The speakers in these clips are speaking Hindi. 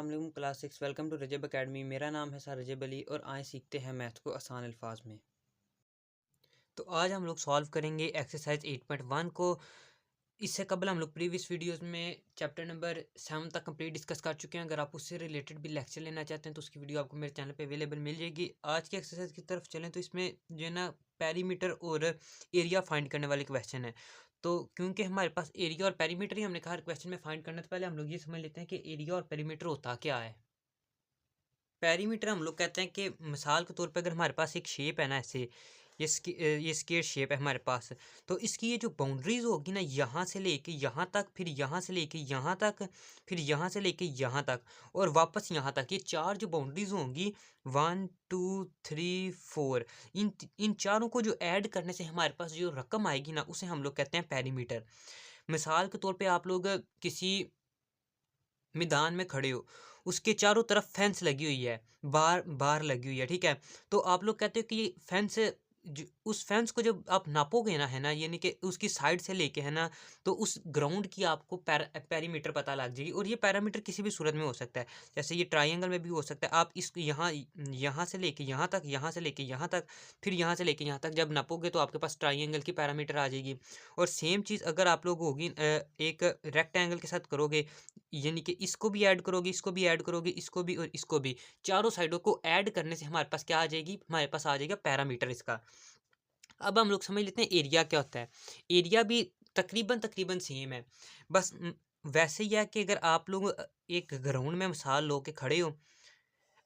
अस्सलाम class 6 welcome to Rajab academy. मेरा नाम है सर रजब अली और आए सीखते हैं मैथ को आसान अल्फाज में। तो आज हम लोग सॉल्व करेंगे एक्सरसाइज 8.1 को। इससे कबल हम लोग प्रीवियस वीडियोस में चैप्टर नंबर 7 तक कंप्लीट डिस्कस कर चुके हैं। अगर आप उससे रिलेटेड भी लेक्चर लेना चाहते हैं तो उसकी वीडियो आपको मेरे चैनल पे अवेलेबल मिल जाएगी। आज की एक्सरसाइज की तरफ चलें तो इसमें जो है ना पेरीमीटर और एरिया फाइंड करने वाले क्वेश्चन है। तो क्योंकि हमारे पास एरिया और पेरीमीटर ही हमने कहा हर क्वेश्चन में फाइंड करना, तो पहले हम लोग ये समझ लेते हैं कि एरिया और पेरीमीटर होता क्या है। पेरीमीटर हम लोग कहते हैं कि मिसाल के तौर पे अगर हमारे पास एक शेप है ना, ऐसे ये स्क्वायर शेप है हमारे पास, तो इसकी ये जो बाउंड्रीज होगी ना, यहाँ से लेके यहाँ तक, फिर यहाँ से लेके यहाँ तक, फिर यहाँ से लेके यहाँ तक और वापस यहाँ तक, ये चार जो बाउंड्रीज होंगी 1 2 3 4, इन चारों को जो ऐड करने से हमारे पास जो रकम आएगी ना, उसे हम लोग कहते हैं पेरीमीटर। मिसाल के तौर पे आप लोग किसी मैदान में खड़े हो, उसके चारों तरफ फेंस लगी हुई है, बार बार लगी हुई है, ठीक है। तो आप लोग कहते हो कि ये फेंस, उस फेंस को जब आप नापोगे ना, है ना, यानी कि उसकी साइड से लेके, है ना, तो उस ग्राउंड की आपको पेरीमीटर पता लग जाएगी। और ये पैरामीटर किसी भी सूरत में हो सकता है, जैसे ये ट्राइंगल में भी हो सकता है। आप इस यहाँ यहाँ से लेके यहाँ तक, यहाँ से लेके यहाँ तक, फिर यहाँ से लेके यहाँ तक जब नापोगे तो आपके पास ट्राइंगल की पैरामीटर आ जाएगी। और सेम चीज़ अगर आप लोग होगी एक रेक्टेंगल के साथ करोगे, यानी कि इसको भी ऐड करोगे, इसको भी ऐड करोगे, इसको भी और इसको भी, चारों साइडों को ऐड करने से हमारे पास क्या आ जाएगी, हमारे पास आ जाएगा पैरामीटर इसका। अब हम लोग समझ लेते हैं एरिया क्या होता है। एरिया भी तकरीबन तकरीबन सेम है, बस वैसे ही है कि अगर आप लोग एक ग्राउंड में मिसाल लो के खड़े हो,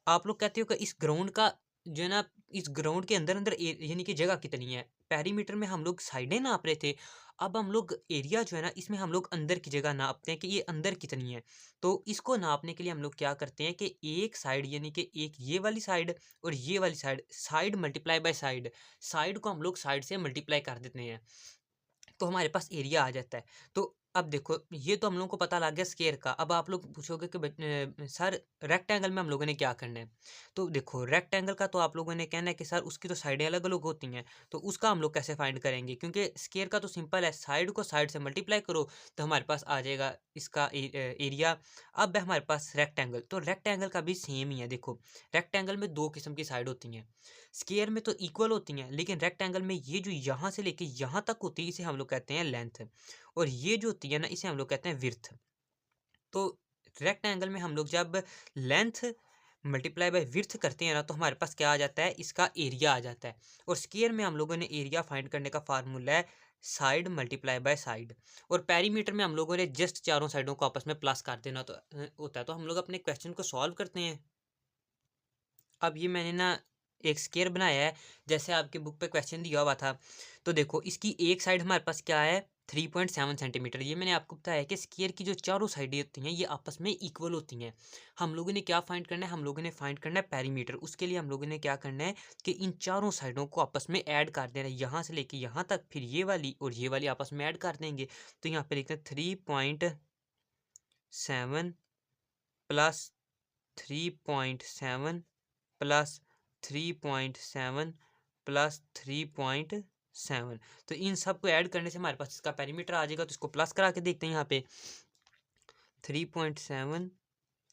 आप लोग कहते हो कि इस ग्राउंड का जो है ना, इस ग्राउंड के अंदर अंदर यानी कि जगह कितनी है। पेरीमीटर में हम लोग साइडें नाप रहे थे, अब हम लोग एरिया जो है ना, इसमें हम लोग अंदर की जगह नापते हैं कि ये अंदर कितनी है। तो इसको नापने के लिए हम लोग क्या करते हैं कि एक साइड, यानी कि एक ये वाली साइड और ये वाली side, side multiply by side, side को हम लोग साइड से मल्टीप्लाई कर देते हैं, तो हमारे पास एरिया आ जाता है। तो अब देखो, ये तो हम लोगों को पता लग गया स्क्वायर का। अब आप लोग पूछोगे कि सर रेक्टेंगल में हम लोगों ने क्या करना है। तो देखो रेक्टेंगल का तो आप लोगों ने कहना है कि सर उसकी तो साइडें अलग अलग होती हैं, तो उसका हम लोग कैसे फाइंड करेंगे, क्योंकि स्क्वायर का तो सिंपल है, साइड को साइड से मल्टीप्लाई करो तो हमारे पास आ जाएगा इसका एरिया। अब है हमारे पास रेक्टेंगल, तो रेक्टेंगल का भी सेम ही है। देखो रेक्टेंगल में दो किस्म की साइड होती हैं, स्क्वायर में तो इक्वल होती हैं, लेकिन रेक्टेंगल में ये जो यहाँ से लेके यहाँ तक होती है इसे हम लोग कहते हैं लेंथ, और ये जो होती है ना इसे हम लोग कहते हैं विड्थ। तो रेक्टेंगल में हम लोग जब लेंथ मल्टीप्लाई बाय विड्थ करते हैं ना, तो हमारे पास क्या आ जाता है, इसका एरिया आ जाता है। और स्क्वायर में हम लोगों ने एरिया फाइंड करने का फार्मूला है साइड मल्टीप्लाई बाय साइड। और पेरीमीटर में हम लोगों ने जस्ट चारों साइडों को आपस में प्लस कर देना तो होता है। तो हम लोग अपने क्वेश्चन को सॉल्व करते हैं। अब ये मैंने ना एक स्क्वायर बनाया है, जैसे आपके बुक पे क्वेश्चन दिया हुआ था। तो देखो इसकी एक साइड हमारे पास क्या है, 3.7 सेंटीमीटर। ये मैंने आपको बताया कि स्क्वायर की जो चारों साइडें होती हैं ये आपस में इक्वल होती हैं। हम लोगों ने क्या फाइंड करना है, हम लोगों ने फाइंड करना है पेरीमीटर। उसके लिए हम लोगों ने क्या करना है कि इन चारों साइडों को आपस में ऐड कर देना है, यहाँ से लेके यहाँ तक, फिर ये वाली और ये वाली आपस में ऐड कर देंगे। तो यहाँ पे लिखते हैं 3.7 प्लस 3.7 प्लस 3.7 प्लस 3.7। तो इन सब को ऐड करने से हमारे पास इसका पेरीमीटर आ जाएगा। तो इसको प्लस करा के देखते हैं। यहाँ पे 3.7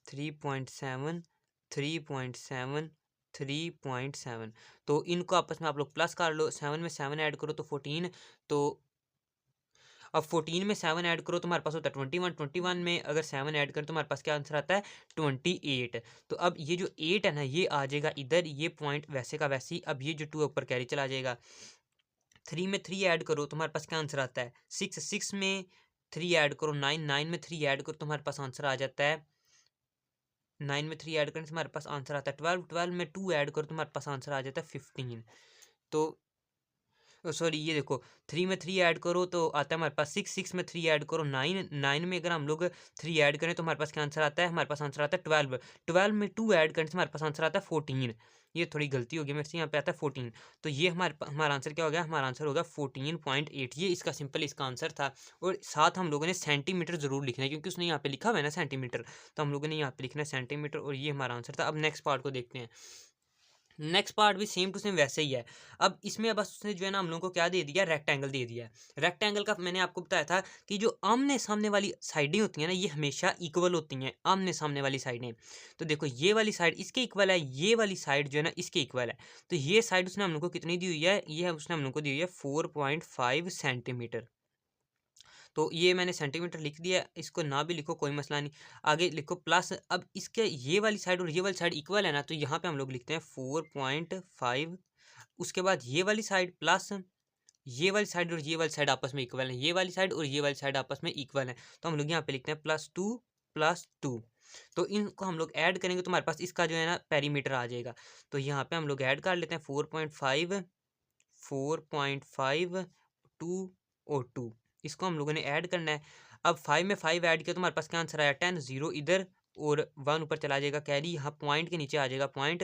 3.7 3.7 3.7, तो इनको आपस में आप लोग प्लस कर लो, 7 में 7 ऐड करो तो 14। तो अब 14 में 7 ऐड करो तो हमारे पास होता है 21। 21 में अगर 7 ऐड करें तो हमारे पास क्या आंसर आता है, 28। तो अब ये जो 8 है ना ये आ जाएगा इधर, ये पॉइंट वैसे का वैसे ही। अब ये जो 2 ऊपर कैरी चला जाएगा। 3 में 3 ऐड करो तो हमारे पास क्या आंसर आता है, 6। 6 में 3 ऐड करो 9। 9 में 3 ऐड करो तो हमारे पास आंसर आ जाता है, 9 में 3 ऐड करने से हमारे पास आंसर आता है 12। 12 में 2 ऐड करो तो हमारे पास आंसर आ जाता है 15। तो सॉरी, ये देखो 3 में 3 ऐड करो तो आता है हमारे पास 6। 6 में 3 ऐड करो 9। 9 में अगर हम लोग 3 ऐड करें तो हमारे पास क्या आंसर आता है, हमारे पास आंसर आता है 12। 12 में 2 ऐड करने से हमारे पास आंसर आता है 14। ये थोड़ी गलती हो गई मेरे से, यहाँ पे आता है 14। तो ये हमारा आंसर क्या हो गया, हमारा आंसर हो गया 14.8। ये इसका सिंपल इसका आंसर था। और साथ हम लोगों ने सेंटीमीटर जरूर लिखना है, क्योंकि उसने यहाँ पे लिखा हुआ है ना सेंटीमीटर, तो हम लोगों ने यहाँ पे लिखना है सेंटीमीटर। और ये हमारा आंसर था। अब नेक्स्ट पार्ट को देखते हैं। नेक्स्ट पार्ट भी सेम टू सेम वैसे ही है। अब इसमें बस उसने जो है ना हम लोगों को क्या दे दिया, रेक्टेंगल दे दिया है। रेक्टेंगल का मैंने आपको बताया था कि जो आमने सामने वाली साइडें होती हैं ना, ये हमेशा इक्वल होती हैं, आमने सामने वाली साइडें। तो देखो ये वाली साइड इसके इक्वल है, ये वाली साइड जो है ना इसके इक्वल है। तो ये साइड उसने हम लोग को कितनी दी हुई है, ये उसने हम लोग को दी हुई है 4.5 सेंटीमीटर। तो ये मैंने सेंटीमीटर लिख दिया, इसको ना भी लिखो कोई मसला नहीं। आगे लिखो प्लस, अब इसके ये वाली साइड और ये वाली साइड इक्वल है ना, तो यहाँ पे हम लोग लिखते हैं 4.5। उसके बाद ये वाली साइड प्लस, ये वाली साइड और ये वाली साइड आपस में इक्वल है, ये वाली साइड और ये वाली साइड आपस में इक्वल है। तो हम लोग यहाँ पे लिखते हैं +2 +2। तो इनको हम लोग ऐड करेंगे तो हमारे पास इसका जो है ना पेरीमीटर आ जाएगा। तो यहाँ पे हम लोग ऐड कर लेते हैं 4.5 और 2, इसको हम लोगों ने ऐड करना है। अब 5 में 5 ऐड किया तो हमारे पास क्या आंसर आया 10, 0 इधर और 1 ऊपर चला जाएगा कैरी, यहाँ पॉइंट के नीचे आ जाएगा पॉइंट।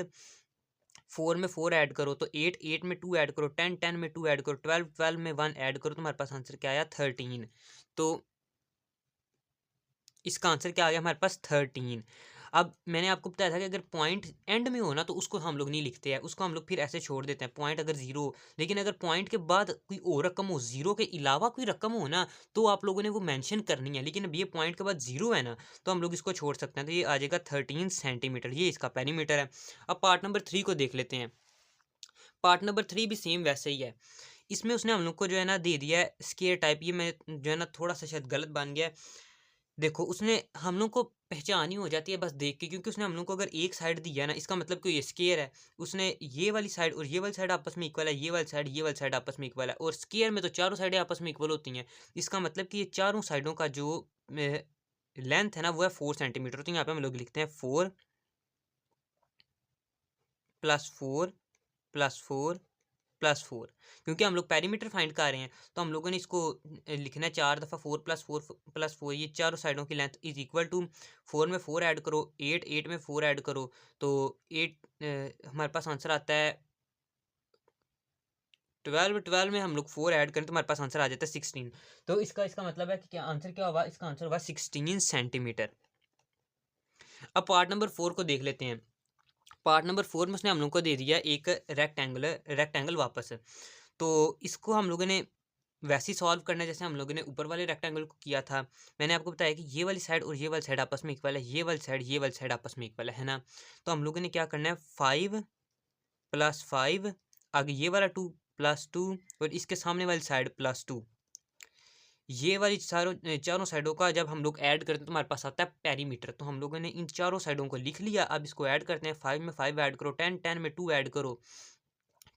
4 में 4 ऐड करो तो 8, 8 में 2 ऐड करो 10, 10 में 2 ऐड करो 12, 12 में 1 ऐड करो तो हमारे पास आंसर क्या आया 13। तो इसका आंसर क्या आ गया हमारे पास 13। अब मैंने आपको बताया था कि अगर पॉइंट एंड में हो ना तो उसको हम लोग नहीं लिखते हैं, उसको हम लोग फिर ऐसे छोड़ देते हैं पॉइंट अगर जीरो हो। लेकिन अगर पॉइंट के बाद कोई और रकम हो, जीरो के अलावा कोई रकम हो ना, तो आप लोगों ने वो मेंशन करनी है। लेकिन अब ये पॉइंट के बाद जीरो है ना, तो हम लोग इसको छोड़ सकते हैं। तो ये आ जाएगा 13 सेंटीमीटर, ये इसका पेरीमीटर है। अब पार्ट नंबर 3 को देख लेते हैं। पार्ट नंबर 3 भी सेम वैसे ही है। इसमें उसने हम लोग को जो है ना दे दिया है स्क्वायर टाइप, ये मैं जो है ना थोड़ा सा शायद गलत बन गया है। देखो उसने हम लोग को पहचान ही हो जाती है बस देख के, क्योंकि उसने हम लोग को अगर एक साइड दिया है ना, इसका मतलब कि ये स्क्वायर है। उसने ये वाली साइड और ये वाली साइड आपस में इक्वल है, ये वाली साइड ये वाली साइड आपस में इक्वल है, और स्क्वायर में तो चारों साइडें आपस में इक्वल होती हैं। इसका मतलब कि ये चारों साइडों का जो लेंथ है ना वो है 4 सेंटीमीटर। तो यहाँ पे हम लोग लिखते हैं 4 + 4 + 4 + 4, क्योंकि हम लोग पेरीमीटर फाइंड कर रहे हैं। तो हम लोगों ने इसको लिखना है 4 दफ़ा 4 + 4 + 4, ये चारों साइडों की लेंथ इज इक्वल टू 4 में 4 ऐड करो 8, 8 में 4 ऐड करो तो 8, हमारे पास आंसर आता है 12, 12 में हम लोग 4 ऐड करें तो हमारे पास आंसर आ जाता है 16। तो इसका इसका मतलब है कि क्या आंसर क्या होगा, इसका आंसर होगा 16 सेंटीमीटर। अब पार्ट नंबर 4 को देख लेते हैं। पार्ट नंबर 4 में उसने हम लोग को दे दिया एक रेक्टेंगल वापस। तो इसको हम लोगों ने वैसे ही सॉल्व करना है जैसे हम लोगों ने ऊपर वाले रेक्टेंगल को किया था। मैंने आपको बताया कि ये वाली साइड और ये वाली साइड आपस में इक्वल है, ये वाली साइड ये वाली साइड आपस में इक्वल है ना। तो हम लोगों ने क्या करना है 5 + 5, आगे ये वाला 2 + 2 और इसके सामने वाली साइड +2। ये वाली चारों साइडों का जब हम लोग ऐड करते हैं तो हमारे पास आता है पेरीमीटर। तो हम लोगों ने इन चारों साइडों को लिख लिया। अब इसको ऐड करते हैं, 5 में 5 ऐड करो 10, 10 में 2 ऐड करो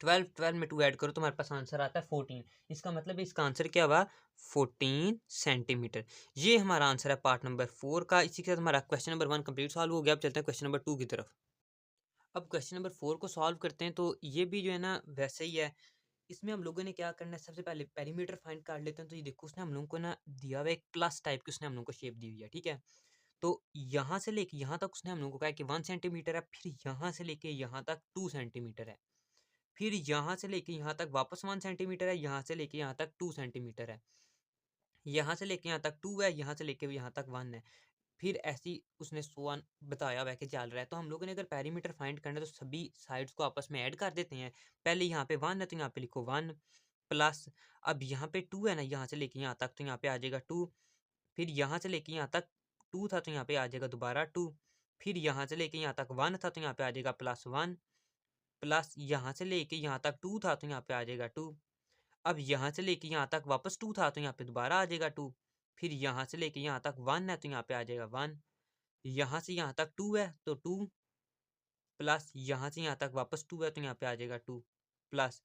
12, 12 में 2 ऐड करो तो हमारे पास आंसर आता है 14। इसका मतलब है इसका आंसर क्या हुआ 14 सेंटीमीटर। ये हमारा आंसर है पार्ट नंबर 4 का। इसी के साथ हमारा क्वेश्चन नंबर 1 कंप्लीट सॉल्व हो गया। अब चलते हैं क्वेश्चन नंबर 2 की तरफ। अब क्वेश्चन नंबर 4 को सॉल्व करते हैं तो ये भी जो है ना वैसे ही है। इसमें हम लोगों ने क्या करना है, सबसे पहले पेरीमीटर फाइंड कर लेते हैं। तो ये देखो उसने हम लोगों को ना दिया हुआ एक प्लस टाइप की उसने हम लोगों को शेप दी हुई है, ठीक है। तो यहाँ से लेके यहाँ तक उसने हम लोगों को कहा कि 1 सेंटीमीटर है, फिर यहाँ से लेके यहाँ तक 2 सेंटीमीटर है, फिर यहाँ से लेके यहाँ तक वापस 1 सेंटीमीटर है, यहाँ से लेके यहाँ तक 2 सेंटीमीटर है, यहाँ से लेके यहाँ तक 2 है, यहाँ से लेके यहाँ तक 1 है। फिर ऐसी उसने सो ऑन बताया हुआ है कि चल रहा है। तो हम लोगों ने अगर पेरीमीटर फाइंड करना है तो सभी साइड्स को आपस में ऐड कर देते हैं। पहले यहाँ पे 1 है तो यहाँ पे लिखो 1 प्लस, अब यहाँ पे 2 है ना, यहाँ से लेके यहाँ तक तो यहाँ पे आ जाएगा 2, फिर यहाँ से लेके यहाँ तक 2 था तो यहाँ पे आ जाएगा दोबारा 2, फिर यहाँ से लेके यहाँ तक 1 था तो यहाँ पे आ जाएगा +1, प्लस यहाँ से लेके यहाँ तक 2 था तो यहाँ पे आ जाएगा 2, अब यहाँ से लेके यहाँ तक वापस 2 था तो यहाँ पे दोबारा आ जाएगा 2, फिर यहाँ से लेके यहाँ तक 1 है तो यहाँ पे आ जाएगा 1, यहाँ से यहाँ तक 2 है तो 2, प्लस यहाँ से यहाँ तक वापस 2 है तो यहाँ पे आ जाएगा 2, प्लस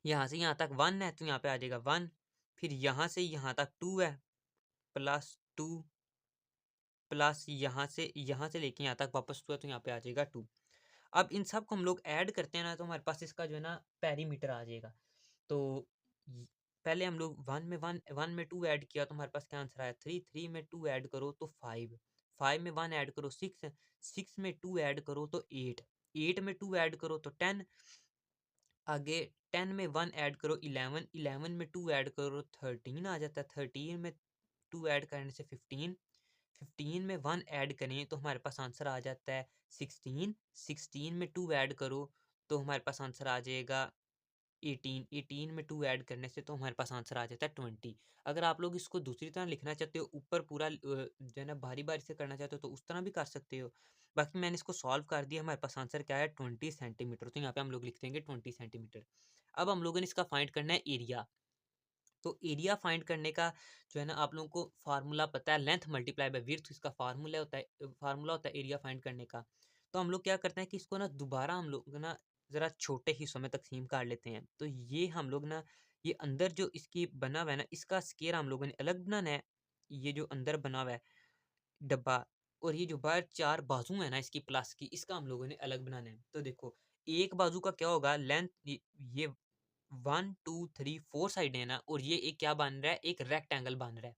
यहाँ से यहाँ तक 1 है तो यहाँ पे आ जाएगा 1, फिर यहाँ से यहाँ तक 2 है +2, प्लस यहाँ से लेके यहाँ तक वापस 2 है तो यहाँ पे आ जाएगा 2। अब इन सब को हम लोग ऐड करते हैं ना तो हमारे पास इसका जो है ना पेरीमीटर आ जाएगा। तो पहले हम लोग 1 में 2 ऐड किया तो हमारे पास क्या आंसर आया 3, 3 में 2 ऐड करो तो 5, 5 में 1 ऐड करो 6, 6 में 2 ऐड करो तो 8, 8 में 2 ऐड करो तो 10, आगे 10 में 1 ऐड करो 11, 11 में 2 ऐड करो 13 आ जाता है, 13 में 2 ऐड करने से 15, 15 में 1 ऐड करें तो हमारे पास आंसर आ जाता है 16, 16 में 2 ऐड करो तो हमारे पास आंसर आ जाएगा 18। 18 में 2 ऐड करने से तो हमारे पास आंसर आ जाता है 20। अगर आप लोग इसको दूसरी तरह लिखना चाहते हो, ऊपर पूरा जो है ना बारी बारी से करना चाहते हो, तो उस तरह भी कर सकते हो। बाकी मैंने इसको सॉल्व कर दिया, हमारे पास आंसर क्या है 20 सेंटीमीटर। तो यहाँ पे हम लोग लिख देंगे 20 सेंटीमीटर। अब हम लोगों ने इसका फाइंड करना है एरिया। तो एरिया फाइंड करने का जो है ना, आप लोगों को फार्मूला पता है, लेंथ मल्टीप्लाई बाय विड्थ इसका फार्मूला होता है एरिया फाइंड करने का। तो हम लोग क्या करते हैं कि इसको ना दोबारा हम लोग ना ज़रा छोटे हिस्सों में तकसीम कर लेते हैं। तो ये हम लोग ना, ये अंदर जो इसकी बना हुआ है ना, इसका स्केयर हम लोगों ने अलग बनाना है। ये जो अंदर बना हुआ है डब्बा, और ये जो बाहर 4 बाजू है ना इसकी प्लस की, इसका हम लोगों ने अलग बनाना है। तो देखो, एक बाजू का क्या होगा, लेंथ ये 1 2 3 4 साइडें हैं ना, और ये एक क्या बन रहा है, एक रेक्टेंगल बन रहा है।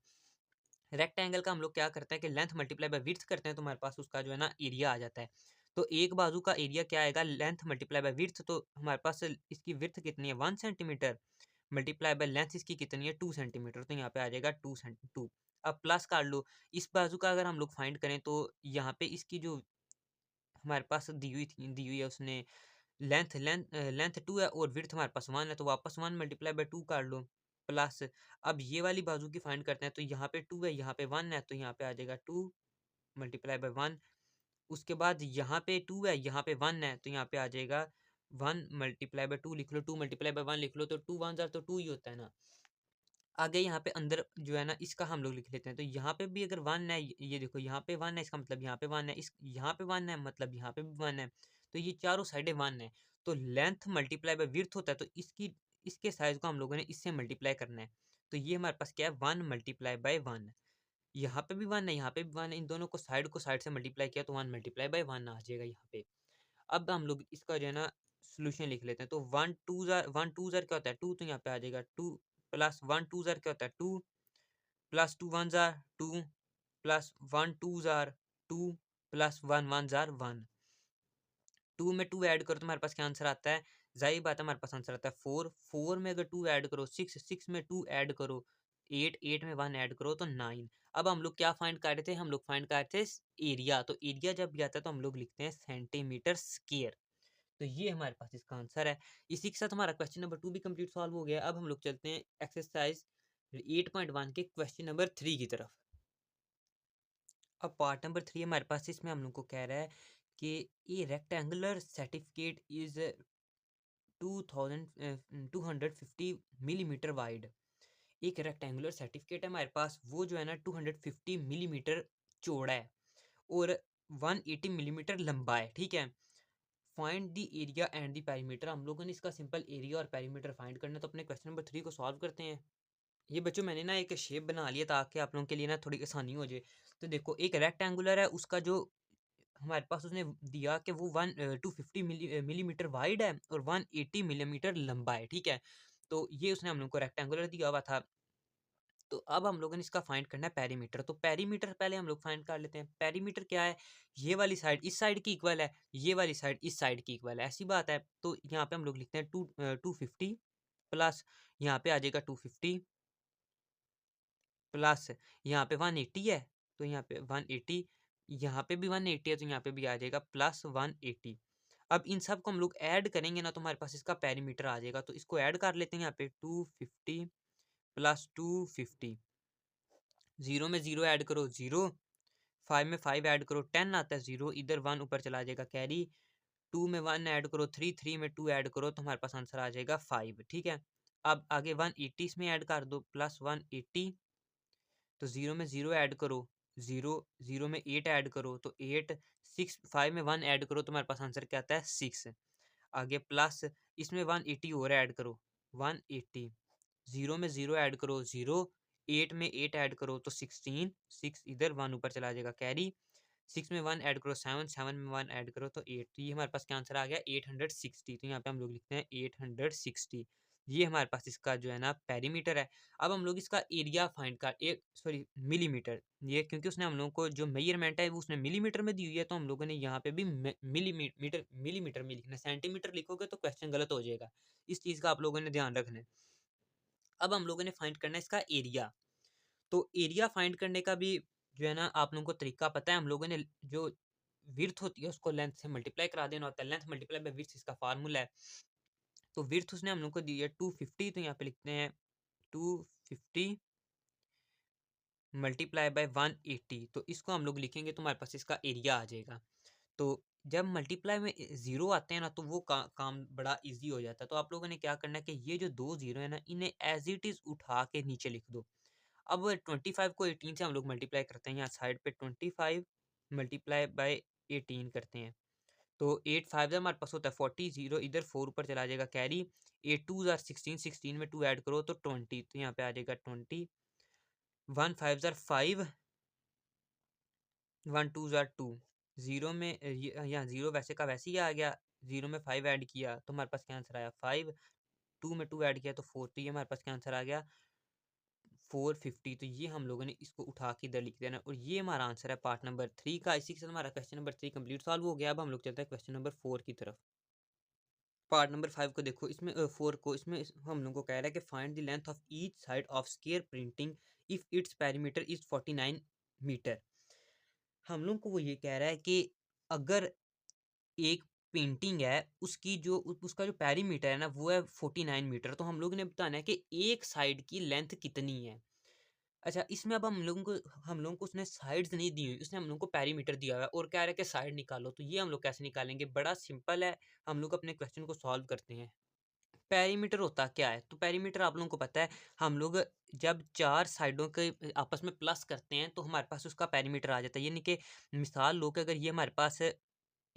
रेक्टेंगल का हम लोग क्या करते हैं कि लेंथ मल्टीप्लाई बाय विड्थ करते हैं, तो हमारे पास उसका जो है ना एरिया आ जाता है। तो एक बाजू का एरिया क्या आएगा, लेंथ मल्टीप्लाई बाय विड्थ। तो हमारे पास इसकी विड्थ कितनी है 1 सेंटीमीटर, मल्टीप्लाई बाय लेंथ इसकी कितनी है 2 सेंटीमीटर। तो यहाँ पे आ जाएगा 2 अब प्लस कर लो, इस बाजू का अगर हम लोग फाइंड करें तो यहाँ पे इसकी जो हमारे पास दी हुई है उसने लेंथ 2 है और विड्थ हमारे पास 1 है, तो वापस 1 मल्टीप्लाई बाय 2 कर लो प्लस। अब ये वाली बाजू की फाइंड करते हैं, तो यहाँ पे 2 है, यहाँ पे 1 है, तो यहाँ पे आ जाएगा 2 मल्टीप्लाई बाय 1। उसके बाद यहाँ पे 2 है, यहाँ पे 1 है, तो यहाँ पे आ जाएगा 1 मल्टीप्लाई बाय 2 लिख लो, 2 मल्टीप्लाई बाय 1 लिख लो, तो 2 1 ज़ार तो 2 ही होता है ना। आगे यहाँ पे अंदर जो है ना इसका हम लोग लिख लेते हैं, तो यहाँ पे भी अगर 1 है, ये देखो यहाँ पे 1 है, इसका मतलब यहाँ पे 1 है, इस यहाँ पे 1 है, मतलब यहाँ पे भी 1 है, तो ये चारों साइडें 1 है। तो लेंथ मल्टीप्लाई बाय विड्थ होता है, तो इसके साइज को हम लोगों ने इससे मल्टीप्लाई करना है। तो ये हमारे पास क्या है 1 मल्टीप्लाई बाय 1। यहाँ पे भी 1 है, यहाँ पे भी 1 है, इन दोनों को साइड से मल्टीप्लाई किया तो 1 मल्टीप्लाई बाय 1 आ जाएगा यहाँ पे। अब हम लोग इसका जो है ना सोल्यूशन लिख लेते हैं, तो 1 2 ज़ार क्या होता है 2, तो यहाँ पे आ जाएगा 2 प्लस 1 2 ज़ार क्या होता है 2 प्लस 2 1 ज़ार 2 प्लस 1 2 ज़ार 2 प्लस 1 1 ज़ार 1। 2 में 2 ऐड करो तो हमारे पास क्या आंसर आता है, जाहिर बात है हमारे पास आंसर आता है 4। 4 में अगर 2 ऐड करो 6, 6 में 2 ऐड करो 8, 8 में 1 ऐड करो तो 9। अब हम लोग क्या फाइंड कर रहे थे, हम लोग फाइंड कर रहे थे एरिया। तो एरिया जब भी आता है तो हम लोग लिखते हैं सेंटीमीटर स्क्वायर। तो ये हमारे पास इसका आंसर है। इसी के साथ हमारा क्वेश्चन नंबर 2 भी कंप्लीट सॉल्व हो गया। अब हम लोग चलते हैं एक्सरसाइज 8.1 के क्वेश्चन नंबर 3 की तरफ। अब पार्ट नंबर 3 हमारे पास, इसमें हम लोग को कह रहा है कि ये rectangular certificate is 250 millimetre wide. एक रेक्टेंगुलर सर्टिफिकेट है हमारे पास, वो जो है ना 250 मिलीमीटर चौड़ा है और 180 मिलीमीटर लंबा है, ठीक है। Find the area and the perimeter. हम लोगों ने इसका सिंपल एरिया और पेरीमीटर फाइंड करना है, तो अपने क्वेश्चन नंबर 3 को सॉल्व करते हैं। ये बच्चों मैंने ना एक शेप बना लिया ताकि आप लोगों के लिए ना थोड़ी आसानी हो जाए। तो देखो, एक रेक्टेंगुलर है, उसका जो हमारे पास उसने दिया कि वो 250 मिलीमीटर वाइड है और 180 मिलीमीटर लंबा है, ठीक है। तो ये उसने हम लोग को रेक्टेंगुलर दिया हुआ था। तो अब हम लोगों ने इसका फाइंड करना है पेरीमीटर। तो पेरीमीटर पहले हम लोग फाइंड कर लेते हैं। पेरीमीटर क्या है, ये वाली साइड इस साइड की इक्वल है, ये वाली साइड इस साइड की इक्वल है, ऐसी बात है। तो यहाँ पे हम लोग लिखते हैं 250 प्लस यहाँ पे आ जाएगा 250 प्लस यहाँ पे 180 है, तो यहाँ पे 180, यहाँ पे भी 180 है, तो यहाँ पे भी आ जाएगा प्लस 180। अब इन सब को हम लोग ऐड करेंगे ना, तो हमारे पास इसका पेरीमीटर आ जाएगा। तो इसको ऐड कर लेते हैं, यहाँ पे 250 प्लस 250, 0 में 0 ऐड करो 0, 5 में 5 ऐड करो 10 आता है 0, इधर 1 ऊपर चला जाएगा कैरी, 2 में 1 ऐड करो 3, 3 में 2 ऐड करो तो हमारे पास आंसर आ जाएगा 5, ठीक है। अब आगे 180 इसमें ऐड कर दो प्लस 180, तो 0 में 0 ऐड करो 0, 0 में 8 ऐड करो तो 8, 6, 5 में 1 ऐड करो तो हमारे पास आंसर क्या आता है 6। आगे प्लस इसमें 180 और ऐड करो 180, 0 में 0 ऐड करो 0, 8 में 8 ऐड करो तो 16, 6 इधर 1 ऊपर चला जाएगा कैरी, 6 में 1 ऐड करो 7, 7 में 1 ऐड करो तो 8। तो ये हमारे पास क्या आंसर आ गया 860। तो यहाँ पे हम लोग लिखते हैं 860। ये हमारे पास इसका जो है ना पेरीमीटर है। अब हम लोग इसका एरिया फाइंड कर एक सॉरी मिलीमीटर, ये क्योंकि उसने हम लोगों को जो मेजरमेंट है वो उसने मिलीमीटर में दी हुई है, तो हम लोगों ने यहाँ पे भी मिलीमीटर में लिखना है। सेंटीमीटर लिखोगे तो क्वेश्चन गलत हो जाएगा, इस चीज़ का आप लोगों ने ध्यान रखना है। अब हम लोगों ने फाइंड करना है इसका एरिया। तो एरिया फाइंड करने का भी जो है ना आप लोगों को तरीका पता है। हम लोगों ने जो विड्थ होती है उसको लेंथ से मल्टीप्लाई करा देना होता है। लेंथ मल्टीप्लाई बाय विड्थ इसका फार्मूला है। तो विड्थ उसने हम लोग को दी है 250, तो यहाँ पे लिखते हैं 250 मल्टीप्लाई बाय 180। तो इसको हम लोग लिखेंगे तो हमारे पास इसका एरिया आ जाएगा। तो जब मल्टीप्लाई में ज़ीरो आते हैं ना, तो वो काम बड़ा ईज़ी हो जाता है। तो आप लोगों ने क्या करना है कि ये जो 2 ज़ीरो है ना, इन्हें एज़ इट इज़ उठा के नीचे लिख दो। अब 25 को 18 से हम लोग मल्टीप्लाई करते हैं, यहाँ साइड पे 25 मल्टीप्लाई बाय 18 करते हैं। तो 8 5 हमारे पास होता है 40, 0 इधर 4 ऊपर चला जाएगा कैरी, 8 2 ज़ार 16, 16 में 2 ऐड करो तो 20, तो यहाँ पे आ जाएगा 20, 1 5 ज़ार 5, 1 2 ज़ार 2, 0 में यहाँ 0 वैसे का वैसे ही आ गया, 0 में 5 ऐड किया तो हमारे पास क्या आंसर आया 5, 2 में 2 ऐड किया तो 4, तो ये हमारे पास क्या आंसर आ गया 450। तो ये हम लोगों ने इसको उठा के इधर लिख देना, और ये हमारा आंसर है पार्ट नंबर 3 का। इसी के साथ हमारा क्वेश्चन नंबर 3 कंप्लीट सॉल्व हो गया। अब हम लोग चलते हैं क्वेश्चन नंबर 4 की तरफ। पार्ट नंबर 5 को देखो, इसमें 4 को इसमें हम लोग को कह रहा है कि find the length of each side of square printing if its perimeter is 49 metre. हम लोग को वो ये कह रहा है कि अगर एक पेंटिंग है, उसकी जो उसका जो पेरीमीटर है ना, वो है 49 मीटर, तो हम लोग ने बताना है कि एक साइड की लेंथ कितनी है। अच्छा, इसमें अब हम लोगों को उसने साइड्स नहीं दी हुई, उसने हम लोगों को पेरीमीटर दिया हुआ है और कह रहा है कि साइड निकालो। तो ये हम लोग कैसे निकालेंगे? बड़ा सिंपल है, हम लोग अपने क्वेश्चन को सॉल्व करते हैं। पेरीमीटर होता क्या है? तो पेरीमीटर आप लोगों को पता है, हम लोग जब 4 साइडों के आपस में प्लस करते हैं तो हमारे पास उसका पेरीमीटर आ जाता है। यानी कि मिसाल लो कि अगर ये हमारे पास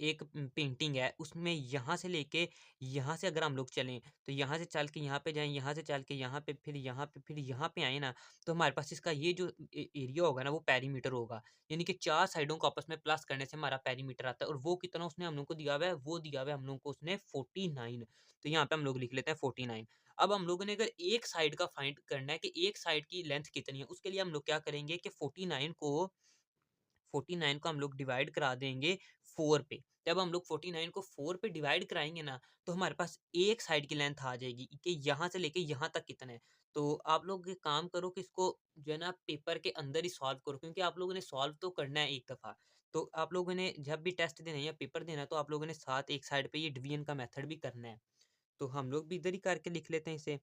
एक पेंटिंग है, उसमें यहाँ से लेके यहाँ से अगर हम लोग चलें, तो यहाँ से चल के यहाँ पे जाएँ, यहाँ से चल के यहाँ पे, फिर यहाँ पे, फिर यहाँ पे आए ना, तो हमारे पास इसका ये जो एरिया होगा ना, वो पेरीमीटर होगा। यानी कि 4 साइडों को आपस में प्लस करने से हमारा पेरीमीटर आता है, और वो कितना उसने हम लोग को दिया हुआ है? वो दिया हुआ है हम लोग को उसने 49। तो यहाँ पे हम लोग लिख लेते हैं 49। अब हम लोगों ने अगर एक साइड का फाइंड करना है कि एक साइड की लेंथ कितनी है, उसके लिए हम लोग क्या करेंगे कि 49 को हम लोग डिवाइड करा देंगे 4 पे। जब हम लोग 49 को 4 पे डिवाइड कराएँगे ना, तो हमारे पास एक साइड की लेंथ आ जाएगी कि यहाँ से लेके यहाँ तक कितना है। तो आप लोग एक काम करो कि इसको जो है ना पेपर के अंदर ही सॉल्व करो, क्योंकि आप लोगों ने सॉल्व तो करना है एक दफ़ा। तो आप लोगों ने जब भी टेस्ट देना है या पेपर देना है, तो आप लोगों ने साथ एक साइड पे ये डिवीज़न का मेथड भी करना है। तो हम लोग भी इधर ही करके लिख लेते हैं इसे।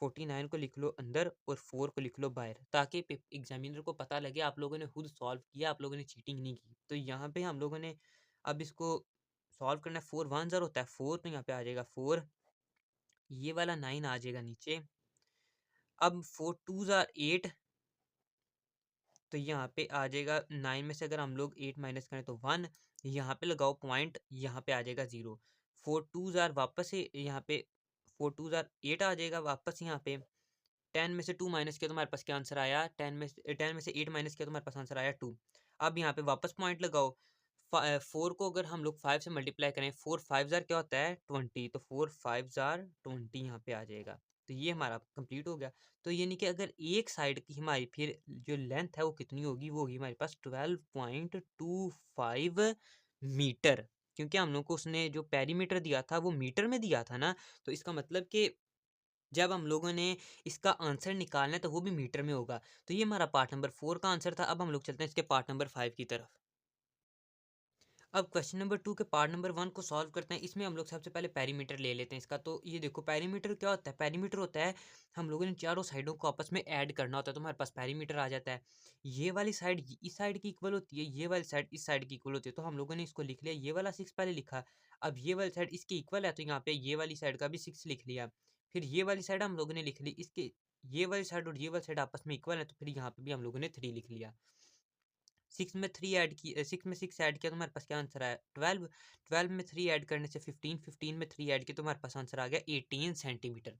49 को लिख लो अंदर और 4 को लिख लो बाहर, ताकि एग्जामिनर को पता लगे आप लोगों ने खुद सॉल्व किया, आप लोगों ने चीटिंग नहीं की। तो यहाँ पे हम लोगों ने अब इसको सॉल्व करना है। 4 1 ज़र होता है 4, तो यहाँ पे आ जाएगा 4, ये वाला 9 आ जाएगा नीचे। अब 4 2 ज़ार 8, तो यहाँ पे आ जाएगा 9 में से अगर हम लोग 8 माइनस करें तो 1, यहाँ पे लगाओ पॉइंट, यहाँ पे आ जाएगा 0। 4 2 ज़ार वापस से यहाँ पे 4 2 ज़ार 8 आ जाएगा वापस यहाँ पे। 10 में से 2 माइनस किया तो हमारे पास क्या आंसर आया? 10 में से 8 माइनस किया तो हमारे पास आंसर आया 2। अब यहाँ पे वापस पॉइंट लगाओ। 4 को अगर हम लोग 5 से मल्टीप्लाई करें, 4 5 ज़ार क्या होता है? 20, तो 4 5 ज़ार 20 यहाँ पे आ जाएगा। तो ये हमारा कंप्लीट हो गया। तो यानी कि अगर एक साइड की हमारी फिर जो लेंथ है वो कितनी होगी? वो होगी हमारे पास 12.25 मीटर, क्योंकि हम लोग को उसने जो पेरीमीटर दिया था वो मीटर में दिया था ना। तो इसका मतलब कि जब हम लोगों ने इसका आंसर निकालना है तो वो भी मीटर में होगा। तो ये हमारा पार्ट नंबर 4 का आंसर था। अब हम लोग चलते हैं इसके पार्ट नंबर 5 की तरफ। अब क्वेश्चन नंबर 2 के पार्ट नंबर 1 को सॉल्व करते हैं। इसमें हम लोग सबसे पहले पेरीमीटर ले लेते हैं इसका। तो ये देखो, पेरीमीटर क्या होता है? पेरीमीटर होता है, हम लोगों ने चारों साइडों को आपस में ऐड करना होता है, तो हमारे पास पेरीमीटर आ जाता है। ये वाली साइड इस साइड की इक्वल होती है, ये वाली साइड इस साइड की इक्वल होती है। तो हम लोगों ने इसको लिख लिया, ये वाला 6 पहले लिखा। अब ये वाली साइड इसकी इक्वल है, तो यहाँ पे ये वाली साइड का भी 6 लिख लिया। फिर ये वाली साइड हम लोगों ने लिख ली, इसके ये वाली साइड और ये वाली साइड आपस में इक्वल है, तो फिर यहाँ पे भी हम लोगों ने 3 लिख लिया। 6 में 3 ऐड की 6 में 6 ऐड किया तो हमारे पास क्या आंसर आया? 12। 12 में 3 ऐड करने से 15, 15 में 3 ऐड किया तो हमारे पास आंसर आ गया 18 सेंटीमीटर।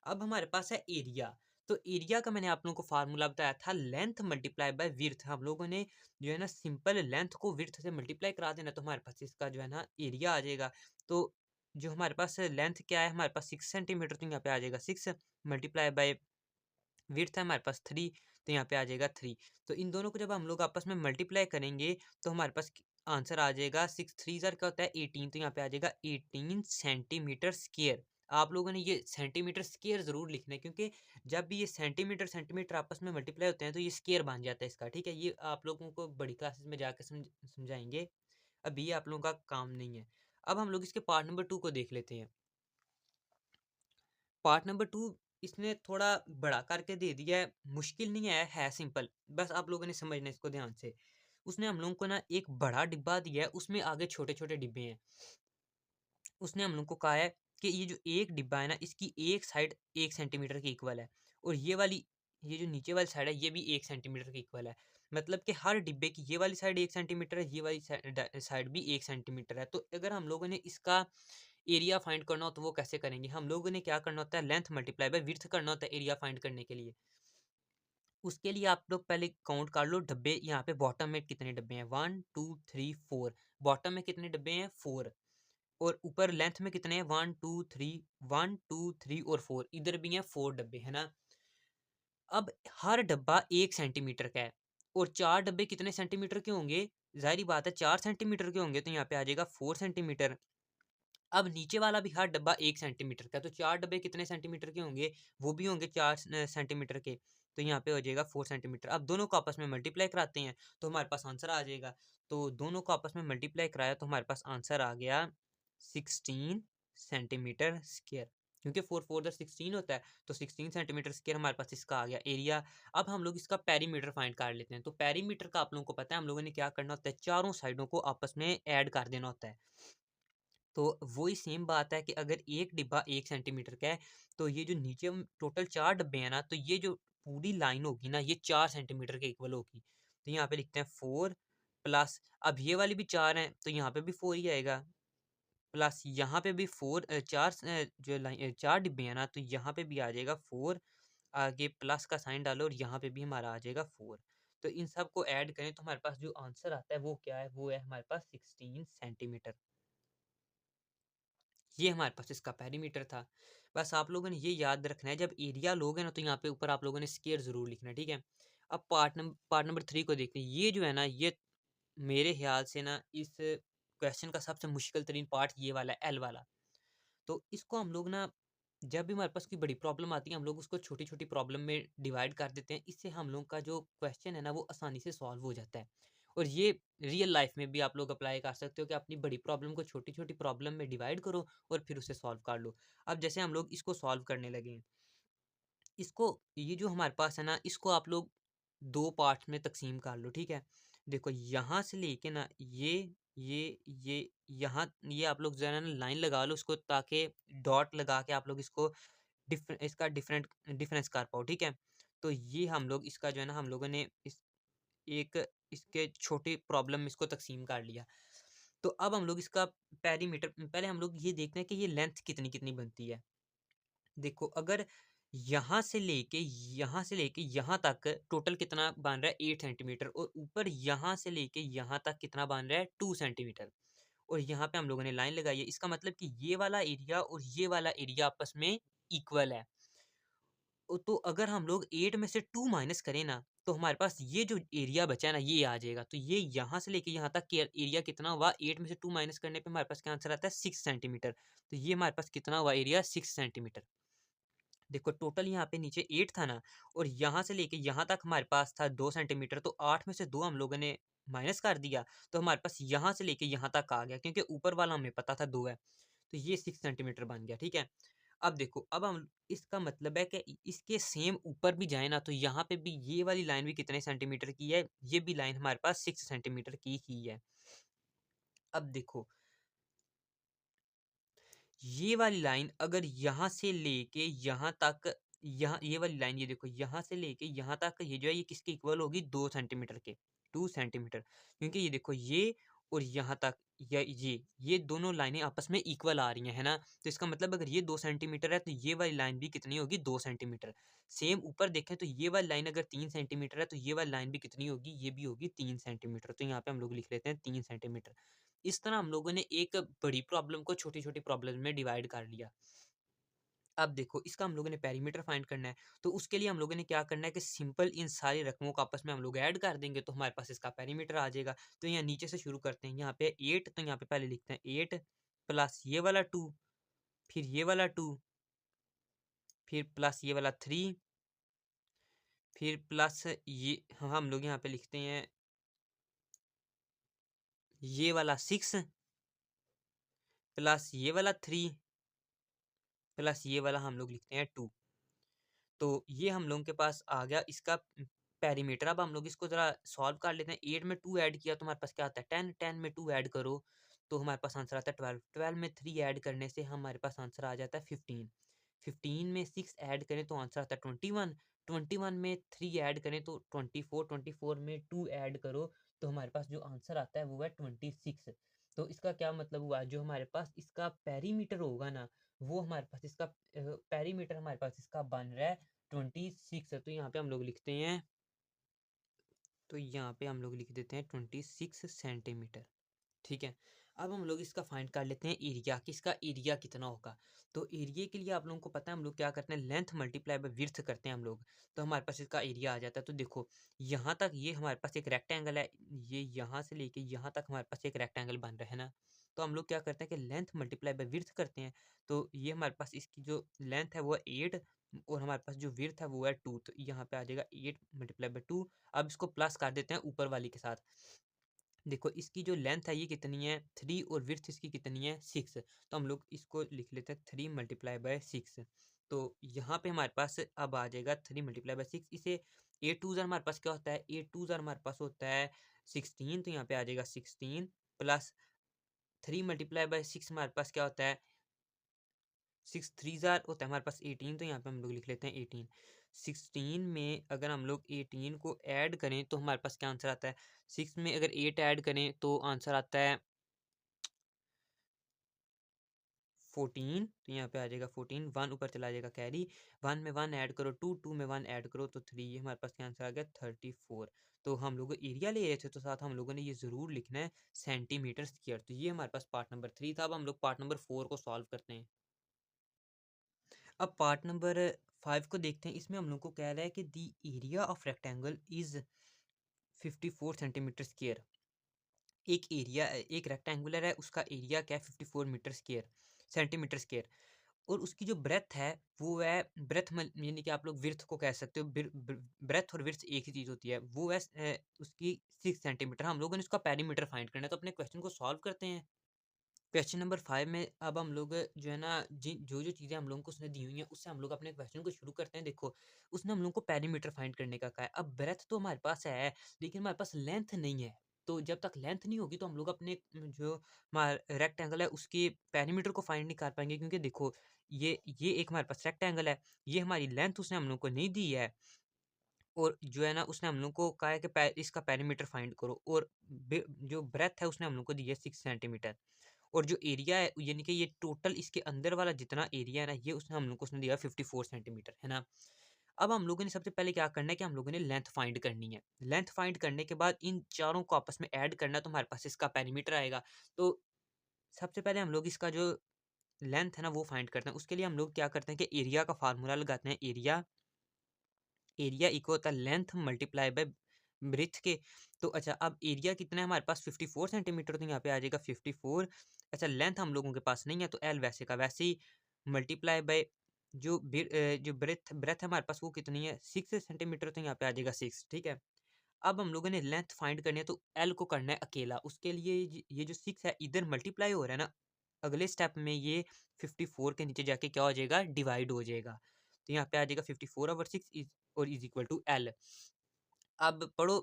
अब हमारे पास है एरिया। तो एरिया का मैंने आप लोगों को फार्मूला बताया था, लेंथ मल्टीप्लाई बाय विड्थ। हम लोगों ने जो है ना सिंपल लेंथ को विड्थ से मल्टीप्लाई करा देना, तो हमारे पास इसका जो है ना एरिया आ जाएगा। तो जो हमारे पास लेंथ क्या है? हमारे पास 6 सेंटीमीटर, तो यहाँ पे आ जाएगा 6 मल्टीप्लाई बाय विड्थ है हमारे पास 3, तो यहाँ पे आ जाएगा 3। तो इन दोनों को जब हम लोग आपस में मल्टीप्लाई करेंगे तो हमारे पास आंसर आ जाएगा 6 3 ज़र क्या होता है 18, तो यहाँ पे आ जाएगा 18 सेंटीमीटर स्क्वायर। आप लोगों ने ये सेंटीमीटर स्क्वायर ज़रूर लिखना है, क्योंकि जब भी ये सेंटीमीटर सेंटीमीटर आपस में मल्टीप्लाई होते हैं तो ये स्क्वायर बन जाता है इसका। ठीक है, ये आप लोगों को बड़ी क्लासेस में जाकर समझाएंगे। अभी ये आप लोगों का काम नहीं है। अब हम लोग इसके पार्ट नंबर 2 को देख लेते हैं। पार्ट नंबर 2 इसने थोड़ा बड़ा करके दे दिया है, मुश्किल नहीं है सिंपल, बस आप लोगों ने समझना है इसको ध्यान से। उसने हम लोगों को ना एक बड़ा डिब्बा दिया है, उसमें आगे छोटे-छोटे डिब्बे हैं। उसने हम लोग को कहा है कि ये जो एक डिब्बा है ना, इसकी एक साइड 1 सेंटीमीटर के इक्वल है और ये जो नीचे वाली साइड है, ये भी 1 सेंटीमीटर के इक्वल है। मतलब कि हर डिब्बे की ये वाली साइड 1 सेंटीमीटर है, ये वाली साइड भी 1 सेंटीमीटर है। तो अगर हम लोगों ने इसका एरिया फाइंड करना हो तो वो कैसे करेंगे? हम लोगों ने क्या करना होता है, लेंथ मल्टीप्लाई बाय विड्थ करना होता है एरिया फाइंड करने के लिए। उसके लिए आप लोग पहले काउंट कर लो डब्बे, यहाँ पे बॉटम में कितने डब्बे हैं, 1 2 3 4। बॉटम में कितने डब्बे हैं, 4। और ऊपर लेंथ में कितने हैं, 1 2 3, 1 2 3 और 4, इधर भी हैं 4 डब्बे, है ना। अब हर डब्बा 1 सेंटीमीटर का है और 4 डब्बे कितने सेंटीमीटर के होंगे, जाहिर बात है 4 सेंटीमीटर के होंगे, तो यहाँ पे आ जाएगा 4 सेंटीमीटर। अब नीचे वाला भी हर डब्बा 1 सेंटीमीटर का है, तो 4 डब्बे कितने सेंटीमीटर के होंगे, वो भी होंगे 4 सेंटीमीटर के, तो यहाँ पे हो जाएगा 4 सेंटीमीटर। अब दोनों को आपस में मल्टीप्लाई कराते हैं तो हमारे पास आंसर आ जाएगा। तो दोनों को आपस में मल्टीप्लाई कराया तो हमारे पास आंसर आ गया 16 सेंटीमीटर स्क्वायर, क्योंकि 4 4 16 होता है, तो 16 सेंटीमीटर स्क्वायर हमारे पास इसका आ गया एरिया। अब हम लोग इसका पेरीमीटर फाइंड कर लेते हैं। तो पेरीमीटर का आप लोगों को पता है, हम लोगों ने क्या करना होता है, चारों साइडों को आपस में ऐड कर देना होता है। तो वही सेम बात है कि अगर एक डिब्बा 1 सेंटीमीटर का है, तो ये जो नीचे टोटल 4 डब्बे हैं ना, तो ये जो पूरी लाइन होगी ना, ये 4 सेंटीमीटर के इक्वल होगी। तो यहाँ पे लिखते हैं 4 प्लस, अब ये वाली भी 4 है, तो यहाँ पे भी 4 ही आएगा, प्लस यहाँ पे भी 4, 4 जो लाइन 4 डिब्बे हैं ना, तो यहाँ पे भी आ जाएगा 4, आगे प्लस का साइन डालो और यहाँ पे भी हमारा आ जाएगा 4। तो इन सब को ऐड करें तो हमारे पास जो आंसर आता है वो क्या है, वो है हमारे पास 16 सेंटीमीटर। ये हमारे पास इसका पेरीमीटर था। बस आप लोगों ने ये याद रखना है, जब एरिया लोगे ना तो यहाँ पे ऊपर आप लोगों ने स्क्वायर ज़रूर लिखना है, ठीक है। अब पार्ट नंबर 3 को देखते हैं। ये जो है ना, ये मेरे ख्याल से ना इस क्वेश्चन का सबसे मुश्किल तरीन पार्ट ये वाला है, एल वाला। तो इसको हम लोग ना, जब भी हमारे पास कोई बड़ी प्रॉब्लम आती है, हम लोग उसको छोटी-छोटी प्रॉब्लम में डिवाइड कर देते हैं। इससे हम लोग का जो क्वेश्चन है ना, वो आसानी से सॉल्व हो जाता है। और ये रियल लाइफ में भी आप लोग अप्लाई कर सकते हो कि अपनी बड़ी प्रॉब्लम को छोटी-छोटी प्रॉब्लम में डिवाइड करो और फिर उसे सॉल्व कर लो। अब जैसे हम लोग इसको सॉल्व करने लगे हैं। इसको, ये जो हमारे पास है ना, इसको आप लोग 2 पार्ट्स में तक़सीम कर लो, ठीक है? देखो यहाँ से लेके ना ये यहाँ, ये आप लोग ज़रा ना लाइन लगा लो उसको, ताकि डॉट लगा के आप लोग इसको इसका डिफरेंस कर पाओ, ठीक है? तो ये हम लोग इसका जो है ना, हम लोगों ने इस एक इसके छोटी प्रॉब्लम में इसको तक़सीम कर लिया। तो अब हम लोग इसका पेरीमीटर, पहले हम लोग ये देखते हैं कि ये लेंथ कितनी-कितनी बनती है। देखो, अगर यहाँ से लेके यहाँ तक टोटल कितना बन रहा है, 8 सेंटीमीटर, और ऊपर यहाँ से लेके यहाँ तक कितना बन रहा है, 2 सेंटीमीटर। और यहाँ पे हम लोगों ने लाइन लगाई है, इसका मतलब कि ये वाला एरिया और ये वाला एरिया आपस में इक्वल है। तो अगर हम लोग 8 में से 2 माइनस करें ना, तो हमारे पास ये जो एरिया बचा है ना, ये आ जाएगा। तो ये यहाँ से लेके यहाँ तक के एरिया कितना हुआ, 8 में से 2 माइनस करने पे हमारे पास क्या आंसर आता है, 6 सेंटीमीटर। तो ये हमारे पास कितना हुआ एरिया, 6 सेंटीमीटर। देखो, टोटल यहाँ पे नीचे 8 था ना, और यहाँ से लेके यहाँ तक हमारे पास था 2 सेंटीमीटर, तो 8 में से 2 हम लोगों ने माइनस कर दिया, तो हमारे पास यहाँ से लेके यहाँ तक आ गया, क्योंकि ऊपर वाला हमें पता था 2 है। तो ये 6 सेंटीमीटर बन गया, ठीक है। अब देखो, अब हम इसका मतलब है कि इसके सेम ऊपर भी जाए ना, तो यहाँ पे भी ये वाली लाइन भी कितने सेंटीमीटर की है, ये भी लाइन हमारे पास 6 सेंटीमीटर की ही है। अब देखो, ये वाली लाइन अगर यहाँ से लेके यहाँ तक, यहाँ ये वाली लाइन, ये देखो यहाँ से लेके यहाँ तक, ये जो है ये किसके इक्वल होगी, 2 सेंटीमीटर के, 2 सेंटीमीटर, क्योंकि ये देखो ये और यहाँ तक, या ये दोनों लाइनें आपस में इक्वल आ रही हैं, है ना। तो इसका मतलब अगर ये 2 सेंटीमीटर है तो ये वाली लाइन भी कितनी होगी, 2 सेंटीमीटर। सेम ऊपर देखें तो ये वाली लाइन अगर 3 सेंटीमीटर है तो ये वाली लाइन भी कितनी होगी, ये भी होगी 3 सेंटीमीटर। तो यहाँ पे हम लोग लिख लेते हैं 3 सेंटीमीटर। इस तरह हम लोगों ने एक बड़ी प्रॉब्लम को छोटी-छोटी प्रॉब्लम में डिवाइड कर लिया। अब देखो, इसका हम लोगों ने पेरीमीटर फाइंड करना है, तो उसके लिए हम लोगों ने क्या करना है कि सिंपल इन सारी रकमों को आपस में हम लोग ऐड कर देंगे, तो हमारे पास इसका पेरीमीटर आ जाएगा। तो यहाँ नीचे से शुरू करते हैं, यहाँ पे 8, तो यहाँ पे पहले लिखते हैं 8 प्लस ये वाला 2, फिर ये वाला 2, फिर प्लस ये वाला 3, फिर प्लस ये हम लोग यहाँ पे लिखते हैं ये वाला 6 प्लस ये वाला 3 प्लस ये वाला हम लोग लिखते हैं 2। तो ये हम लोगों के पास आ गया इसका पेरीमीटर। अब हम लोग इसको ज़रा सॉल्व कर लेते हैं। 8 में 2 ऐड किया तो हमारे पास क्या आता है 10, 10 में 2 ऐड करो तो हमारे पास आंसर आता है 12, 12 में 3 ऐड करने से हमारे पास आंसर आ जाता है 15, 15 में 6 ऐड करें तो आंसर आता है 21, 21 में 3 ऐड करें तो 24, 24 में 2 ऐड करो तो हमारे पास जो आंसर आता है वो है 26। तो इसका क्या मतलब हुआ, जो हमारे पास इसका पेरीमीटर होगा ना, वो हमारे पास इसका पेरीमीटर हमारे पास इसका बन रहा है 26। तो यहाँ पे हम लोग लिखते हैं, तो यहाँ पे हम लोग लिख देते हैं 26 सेंटीमीटर। ठीक है। अब हम लोग इसका फाइंड कर लेते हैं एरिया, कि इसका एरिया कितना होगा। तो एरिया के लिए आप लोगों को पता है हम लोग क्या करते हैं, लेंथ मल्टीप्लाई बाय विड्थ करते हैं हम लोग, तो हमारे पास इसका एरिया आ जाता है। तो देखो यहाँ तक ये हमारे पास एक रेक्टेंगल है, ये यहाँ से लेके यहाँ तक हमारे पास एक रेक्टेंगल बन रहा है ना। तो हम लोग क्या करते हैं कि लेंथ मल्टीप्लाई बाय विड्थ करते हैं। तो ये हमारे पास इसकी जो लेंथ है वो है 8 और हमारे पास जो विड्थ है वो है 2। तो यहाँ पे आ जाएगा 8 मल्टीप्लाई बाय 2। अब इसको प्लस कर देते हैं ऊपर वाली के साथ। देखो इसकी जो लेंथ है ये कितनी है 3 और विड्थ इसकी कितनी है 6। तो हम लोग इसको लिख लेते हैं 3 मल्टीप्लाई बाय 6। तो यहाँ पे हमारे पास अब आ जाएगा 3 मल्टीप्लाई बाय 6। इसे 8 टू ज़र हमारे पास क्या होता है, 8 टू ज़र हमारे पास होता है 16। तो यहाँ पे आ जाएगा 16 प्लस 3 मल्टीप्लाई बाय 6 हमारे पास क्या होता है 6 3 ज़ार होता है हमारे पास 18। तो यहाँ पे हम लोग लिख लेते हैं 18। 16 में अगर हम लोग 18 को ऐड करें तो हमारे पास क्या आंसर आता है, 6 में अगर 8 ऐड करें तो आंसर आता है 14। तो यहाँ पे आ जाएगा 14, 1 ऊपर चला जाएगा कैरी, 1 में 1 ऐड करो 2, 2 में 1 ऐड करो तो 3। ये हमारे पास क्या आंसर आ गया 34। तो हम लोग एरिया ले रहे थे तो साथ हम लोगों ने ये ज़रूर लिखना है सेंटीमीटर स्क्वायर। तो ये हमारे पास पार्ट नंबर 3 था। अब हम लोग पार्ट नंबर 4 को सॉल्व करते हैं। अब पार्ट नंबर 5 को देखते हैं। इसमें हम लोग को कह रहा है कि the area of rectangle is 54 centimetre square. एक एरिया एक रेक्टेंगुलर है, उसका एरिया क्या है 54 मीटर स्क्वायर सेंटीमीटर स्क्वायर, और उसकी जो ब्रेथ है वो है ब्रेथ में, यानी कि आप लोग विर्थ को कह सकते हो, ब्रेथ और विर्थ एक ही चीज़ होती है, वो है उसकी 6 सेंटीमीटर। हम लोगों ने उसका पेरीमीटर फाइंड करना है। तो अपने क्वेश्चन को सॉल्व करते हैं। क्वेश्चन नंबर 5 में अब हम लोग जो है ना जो चीज़ें हम लोगों को उसने दी हुई हैं उससे हम लोग अपने क्वेश्चन को शुरू करते हैं। देखो उसने हम लोग को पेरीमीटर फाइंड करने का कहा है। अब ब्रेथ तो हमारे पास है लेकिन हमारे पास लेंथ नहीं है। तो जब तक लेंथ नहीं होगी तो हम लोग अपने जो हमारा रेक्टेंगल है उसके पेरीमीटर को फाइंड नहीं कर पाएंगे, क्योंकि देखो ये एक हमारे पास रेक्टेंगल है, ये हमारी लेंथ उसने हम लोग को नहीं दी है, और जो है ना उसने हम लोग को कहा है कि इसका पेरीमीटर फाइंड करो, और जो ब्रेथ है उसने हम लोग को दी है 6 सेंटीमीटर, और जो एरिया है यानी कि ये टोटल इसके अंदर वाला जितना एरिया है ना ये उसने हम लोग को उसने दिया 54 सेंटीमीटर, है ना। अब हम लोगों ने सबसे पहले क्या करना है कि हम लोगों ने लेंथ फाइंड करनी है। लेंथ फाइंड करने के बाद इन चारों को आपस में ऐड करना है तो हमारे पास इसका पेरीमीटर आएगा। तो सबसे पहले हम लोग इसका जो लेंथ है ना वो फाइंड करते हैं। उसके लिए हम लोग क्या करते हैं कि एरिया का फार्मूला लगाते हैं। एरिया एरिया इक्वल होता है लेंथ मल्टीप्लाई बाय ब्रेथ के। तो अच्छा अब एरिया कितना है हमारे पास 54 सेंटीमीटर, तो यहाँ पे आ जाएगा 54। अच्छा लेंथ हम लोगों के पास नहीं है तो एल वैसे का वैसे ही मल्टीप्लाई बाय जो ब्रेथ ब्रेथ है हमारे पास वो कितनी है 6 सेंटीमीटर, तो यहाँ पे आ जाएगा 6। ठीक है। अब हम लोगों ने लेंथ फाइंड करनी है तो एल को करना है अकेला। उसके लिए ये जो 6 है इधर मल्टीप्लाई हो रहा है ना, अगले स्टेप में ये 54 के नीचे जाके क्या हो जाएगा डिवाइड हो जाएगा। तो यहाँ पे आ जाएगा 54/6 इज और इज इक्वल टू एल। अब पढ़ो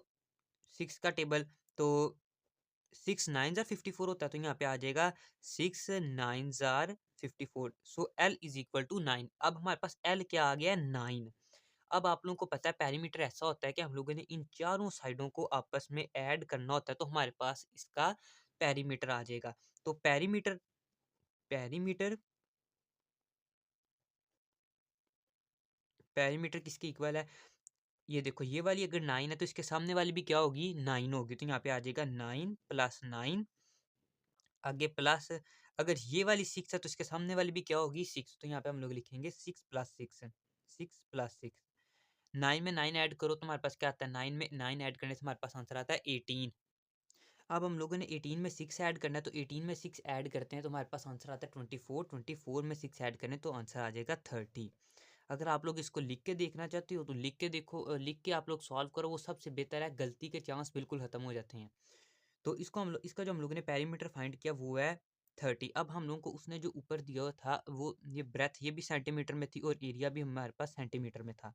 6 का टेबल, तो 6 9 जार 54 होता है, तो यहाँ पे आ जाएगा 6 9 जार 54। So L is equal to 9। अब हमारे पास एल क्या आ गया है 9। अब आप लोगों को पता है पेरीमीटर ऐसा होता है कि हम लोगों ने इन चारों साइडों को आपस में ऐड करना होता है तो हमारे पास इसका पेरीमीटर आ जाएगा। तो पेरीमीटर पेरीमीटर पेरीमीटर किसके इक्वल है, ये देखो ये वाली अगर 9 है तो इसके सामने वाली भी क्या होगी 9 होगी। तो यहाँ पे आ जाएगा 9 प्लस 9, आगे प्लस, अगर ये वाली 6 है तो इसके सामने वाली भी क्या होगी 6। तो यहाँ पे हम लोग लिखेंगे 6 प्लस 6, 6 प्लस 6। 9 में 9 ऐड करो तो हमारे पास क्या आता है, 9 में 9 ऐड करने से हमारे पास आंसर आता है 18। अब हम लोगों ने 18 में 6 ऐड करना है तो 18 में 6 ऐड करते हैं तो हमारे पास आंसर आता है 24। 24 में 6 ऐड करें तो आंसर आ जाएगा 30। अगर आप लोग इसको लिख के देखना चाहते हो तो लिख के देखो, लिख के आप लोग सॉल्व करो, वो सबसे बेहतर है, गलती के चांस बिल्कुल खत्म हो जाते हैं। तो इसको हम लोग इसका जो हम लोगों ने पेरीमीटर फाइंड किया वो है 30। अब हम लोगों को उसने जो ऊपर दिया हुआ था वो ये ब्रेथ ये भी सेंटीमीटर में थी और एरिया भी हमारे पास सेंटीमीटर में था।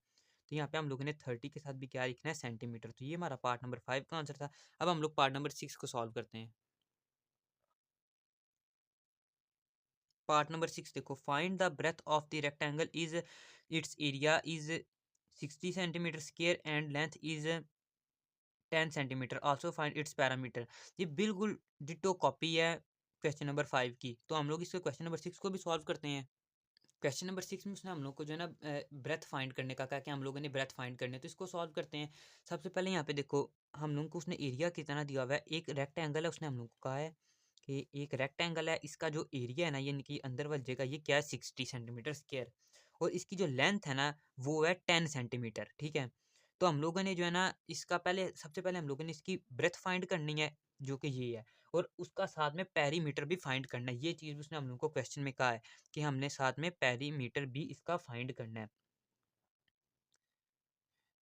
तो यहाँ पे हम लोगों ने 30 के साथ भी क्या लिखना है, सेंटीमीटर। तो ये हमारा पार्ट नंबर 5 का आंसर था। अब हम लोग पार्ट नंबर 6 को सॉल्व करते हैं। पार्ट नंबर 6 देखो, find the breadth of the rectangle is its area is 60 centimetre square and length is 10 centimetre, also find its parameter. ये बिल्कुल डिटो कॉपी है क्वेश्चन नंबर 5 की। तो हम लोग इसके क्वेश्चन नंबर 6 को भी सॉल्व करते हैं। क्वेश्चन नंबर 6 में उसने हम लोग को जो है ना ब्रेथ फाइंड करने का कहा कि हम लोगों ने ब्रेथ फाइंड करने, तो इसको सॉल्व करते हैं। सबसे पहले यहाँ पे देखो, हम लोग को उसने एरिया कितना दिया हुआ है, एक रेक्टेंगल है, उसने हम लोग को कहा है कि एक रेक्टेंगल है, इसका जो एरिया है ना यानी कि अंदर वाली जगह ये क्या है 60 सेंटीमीटर स्क्वायर, और इसकी जो लेंथ है ना वो है 10 सेंटीमीटर। ठीक है, तो हम लोगों ने जो है ना इसका पहले सबसे पहले हम लोगों ने इसकी ब्रेथ फाइंड करनी है जो कि ये है, और उसका साथ में पेरीमीटर भी फाइंड करना है। ये चीज़ उसने हम लोग को क्वेश्चन में कहा है कि हमने साथ में पेरीमीटर भी इसका फाइंड करना है।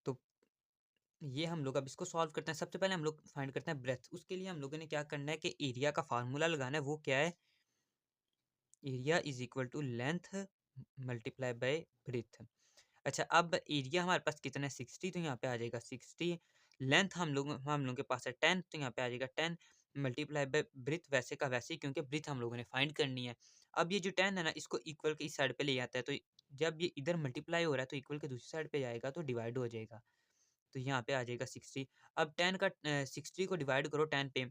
तो ये हम लोग अब इसको सॉल्व करते हैं। सबसे पहले हम लोग फाइंड करते हैं ब्रेथ। उसके लिए हम लोगों ने क्या करना है कि एरिया का फार्मूला लगाना है। वो क्या है, area is equal to length multiply by breadth. अच्छा, अब एरिया हमारे पास कितना है 60, तो यहाँ पे आ जाएगा 60। लेंथ हम लोगों के पास है 10, तो यहाँ पे आ जाएगा 10 मल्टीप्लाई बाय ब्रीथ, वैसे का वैसे ही क्योंकि ब्रीथ हम लोगों ने फाइंड करनी है। अब ये जो 10 है ना इसको इक्वल के इस साइड पे ले आता है, तो जब ये इधर मल्टीप्लाई हो रहा है तो इक्वल के दूसरी साइड पे जाएगा तो डिवाइड हो जाएगा। तो यहाँ पे आ जाएगा 60। अब 10 का 60 को डिवाइड करो 10 पे,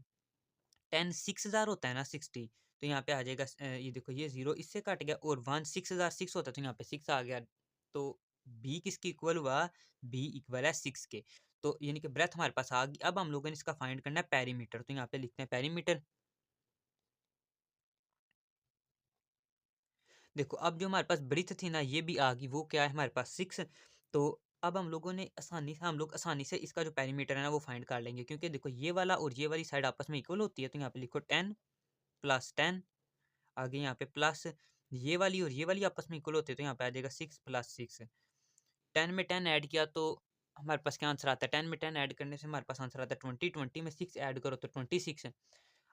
10 6000 होता है ना 60, तो यहाँ पे आ जाएगा ये देखो ये 0 इससे कट गया, और 1 6000 6 होता है तो यहाँ पे 6 आ गया। तो बी किसकी इक्वल हुआ, बी इक्वल है 6 के। तो यानी कि ब्रेथ हमारे पास आ गई। अब हम लोगों ने इसका फाइंड करना है पेरीमीटर, तो यहाँ पे लिखते हैं पेरीमीटर। देखो अब जो हमारे पास ब्रीथ थी ना ये भी आ गई, वो क्या है हमारे पास 6। तो अब हम लोगों ने आसानी से इसका जो पेरीमीटर है ना वो फाइंड कर लेंगे, क्योंकि देखो ये वाला और ये वाली साइड आपस में इक्वल होती है। तो यहाँ पे लिखो 10 प्लस 10, आगे यहाँ पे प्लस ये वाली और ये वाली आपस में इक्वल होते हैं, तो यहाँ पे आ जाएगा 6 प्लस 6। 10 में 10 ऐड किया तो हमारे पास क्या आंसर आता है, 10 में 10 ऐड करने से हमारे पास आंसर आता है 20, 20 में 6 ऐड करो तो 26 है।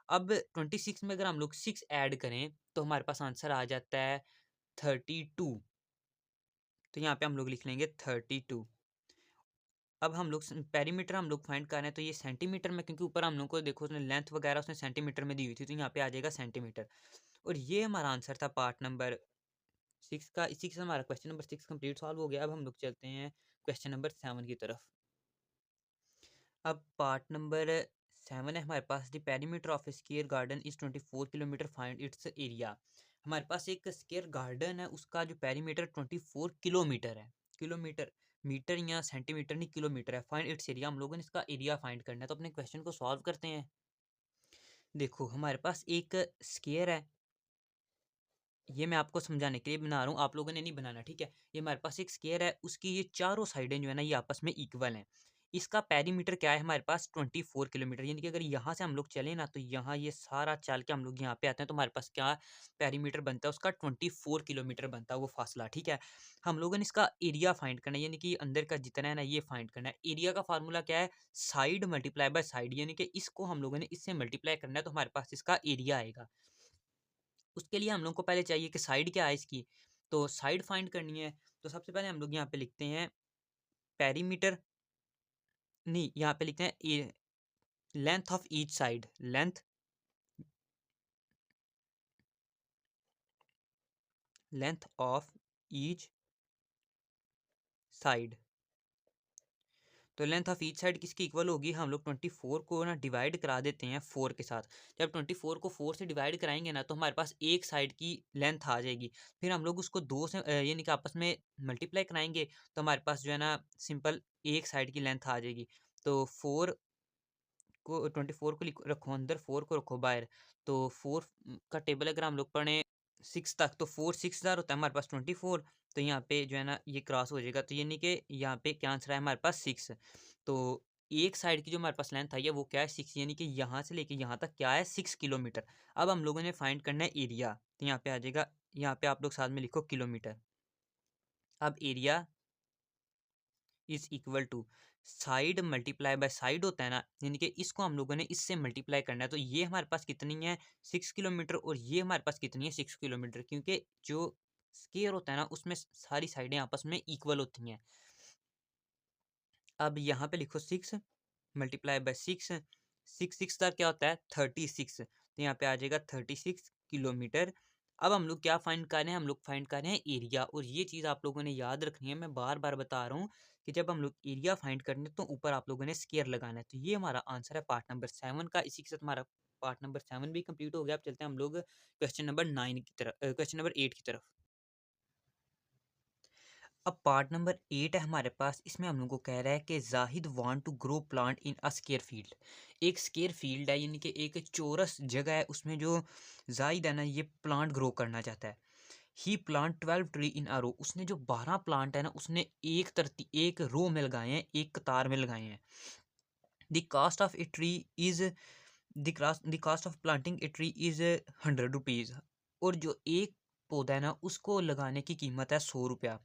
अब 26 में अगर हम लोग 6 ऐड करें तो हमारे पास आंसर आ जाता है 32। तो यहाँ पे हम लोग लिख लेंगे 32। अब हम लोग पेरीमीटर हम लोग फाइंड कर रहे हैं, तो ये सेंटीमीटर में, क्योंकि ऊपर हम लोग को देखो उसने लेंथ वगैरह उसने सेंटीमीटर में दी हुई थी, तो यहाँ पे आ जाएगा सेंटीमीटर। और ये हमारा आंसर था पार्ट नंबर 6 का। इसी के साथ हमारा क्वेश्चन नंबर 6 कंप्लीट सॉल्व हो गया। अब हम लोग चलते हैं क्वेश्चन नंबर 7 की तरफ। अब पार्ट नंबर 7 है हमारे पास, the perimeter of a square garden is 24 kilometre, find its area. हमारे पास एक स्क्वायर गार्डन है, उसका जो पेरीमीटर 24 किलोमीटर है। किलोमीटर, मीटर या सेंटीमीटर नहीं, किलोमीटर है। फाइंड इट्स एरिया, हम लोगों ने इसका एरिया फाइंड करना है। तो अपने क्वेश्चन को सॉल्व करते हैं। देखो हमारे पास एक स्क्वायर है, ये मैं आपको समझाने के लिए बना रहा हूँ, आप लोगों ने नहीं बनाना, ठीक है। ये हमारे पास एक स्क्वायर है, उसकी ये चारों साइडें जो है ना ये आपस में इक्वल हैं। इसका पेरीमीटर क्या है हमारे पास 24 किलोमीटर, यानी कि अगर यहाँ से हम लोग चले ना तो यहाँ ये सारा चल के हम लोग यहाँ पे आते हैं तो हमारे पास क्या पेरीमीटर बनता है, उसका 24 किलोमीटर बनता है वो फासला, ठीक है। हम लोगों ने इसका एरिया फाइंड करना है, यानी कि अंदर का जितना है ना ये फाइंड करना है। एरिया का फार्मूला क्या है, साइड मल्टीप्लाई बाय साइड, यानी कि इसको हम लोगों ने इससे मल्टीप्लाई करना है तो हमारे पास इसका एरिया आएगा। उसके लिए हम लोग को पहले चाहिए कि साइड क्या है इसकी, तो साइड फाइंड करनी है। तो सबसे पहले हम लोग यहाँ पे लिखते हैं पेरीमीटर, नहीं यहाँ पे लिखते हैं length of each side, length of each side. तो लेंथ ऑफ ईच साइड किसकी इक्वल होगी, हम लोग 24 को ना डिवाइड करा देते हैं 4 के साथ। जब 24 को 4 से डिवाइड कराएंगे ना तो हमारे पास एक साइड की लेंथ आ जाएगी। फिर हम लोग उसको 2 से यानी कि आपस में मल्टीप्लाई कराएंगे तो हमारे पास जो है ना सिंपल एक साइड की लेंथ आ जाएगी। तो 4 को 24 को रखो अंदर, 4 को रखो बाहर। तो 4 का टेबल अगर हम लोग पढ़ें 6 तक तो 4 6000 होता है हमारे पास 24। तो यहाँ पे जो है ना ये क्रॉस हो जाएगा, तो यानी कि यहाँ पे क्या आंसर है हमारे पास 6। तो एक साइड की जो हमारे पास लेंथ आई है वो क्या है 6, यानी कि यहाँ से लेके यहाँ तक क्या है 6 किलोमीटर। अब हम लोगों ने फाइंड करना है एरिया, तो यहाँ पे आ जाएगा, यहाँ पे आप लोग साथ में लिखो किलोमीटर। अब area is equal to side multiply by side होता है ना, यानी कि इसको हम लोगों ने इससे मल्टीप्लाई करना है। तो ये हमारे पास कितनी है 6 किलोमीटर, और ये हमारे पास कितनी है 6 किलोमीटर, क्योंकि जो स्केयर होता है ना उसमें सारी साइडें आपस में इक्वल होती हैं। अब यहाँ पे लिखो 6 मल्टीप्लाई बाय 6, 6 क्या होता है 36, तो यहाँ पे आ जाएगा 36 किलोमीटर। अब हम लोग क्या फाइंड कर रहे हैं, हम लोग फाइंड कर रहे हैं एरिया, और ये चीज़ आप लोगों ने याद रखनी है, मैं बार बार बता रहा हूँ कि जब हम लोग एरिया फाइंड करने तो ऊपर आप लोगों ने स्केयर लगाना है। तो ये हमारा आंसर है पार्ट नंबर 7 का। इसी के साथ हमारा पार्ट नंबर 7 भी कंप्लीट हो गया। अब चलते हैं हम लोग क्वेश्चन नंबर 9 की तरफ, क्वेश्चन नंबर 8 की तरफ। अब पार्ट नंबर 8 है हमारे पास, इसमें हम लोग को कह रहा है कि Zahid want to grow plant in a square field. एक स्केयर फील्ड है, यानी कि एक चौरस जगह है, उसमें जो जाहिद है ना ये प्लांट ग्रो करना चाहता है। ही प्लांट 12 ट्री इन अ रो, उसने जो 12 प्लांट है ना उसने एक रो में लगाए हैं, एक कतार में लगाए हैं। The cost of a tree is the cost of planting a tree is 100 rupees, और जो एक पौधा है ना उसको लगाने की कीमत है 100 रुपया।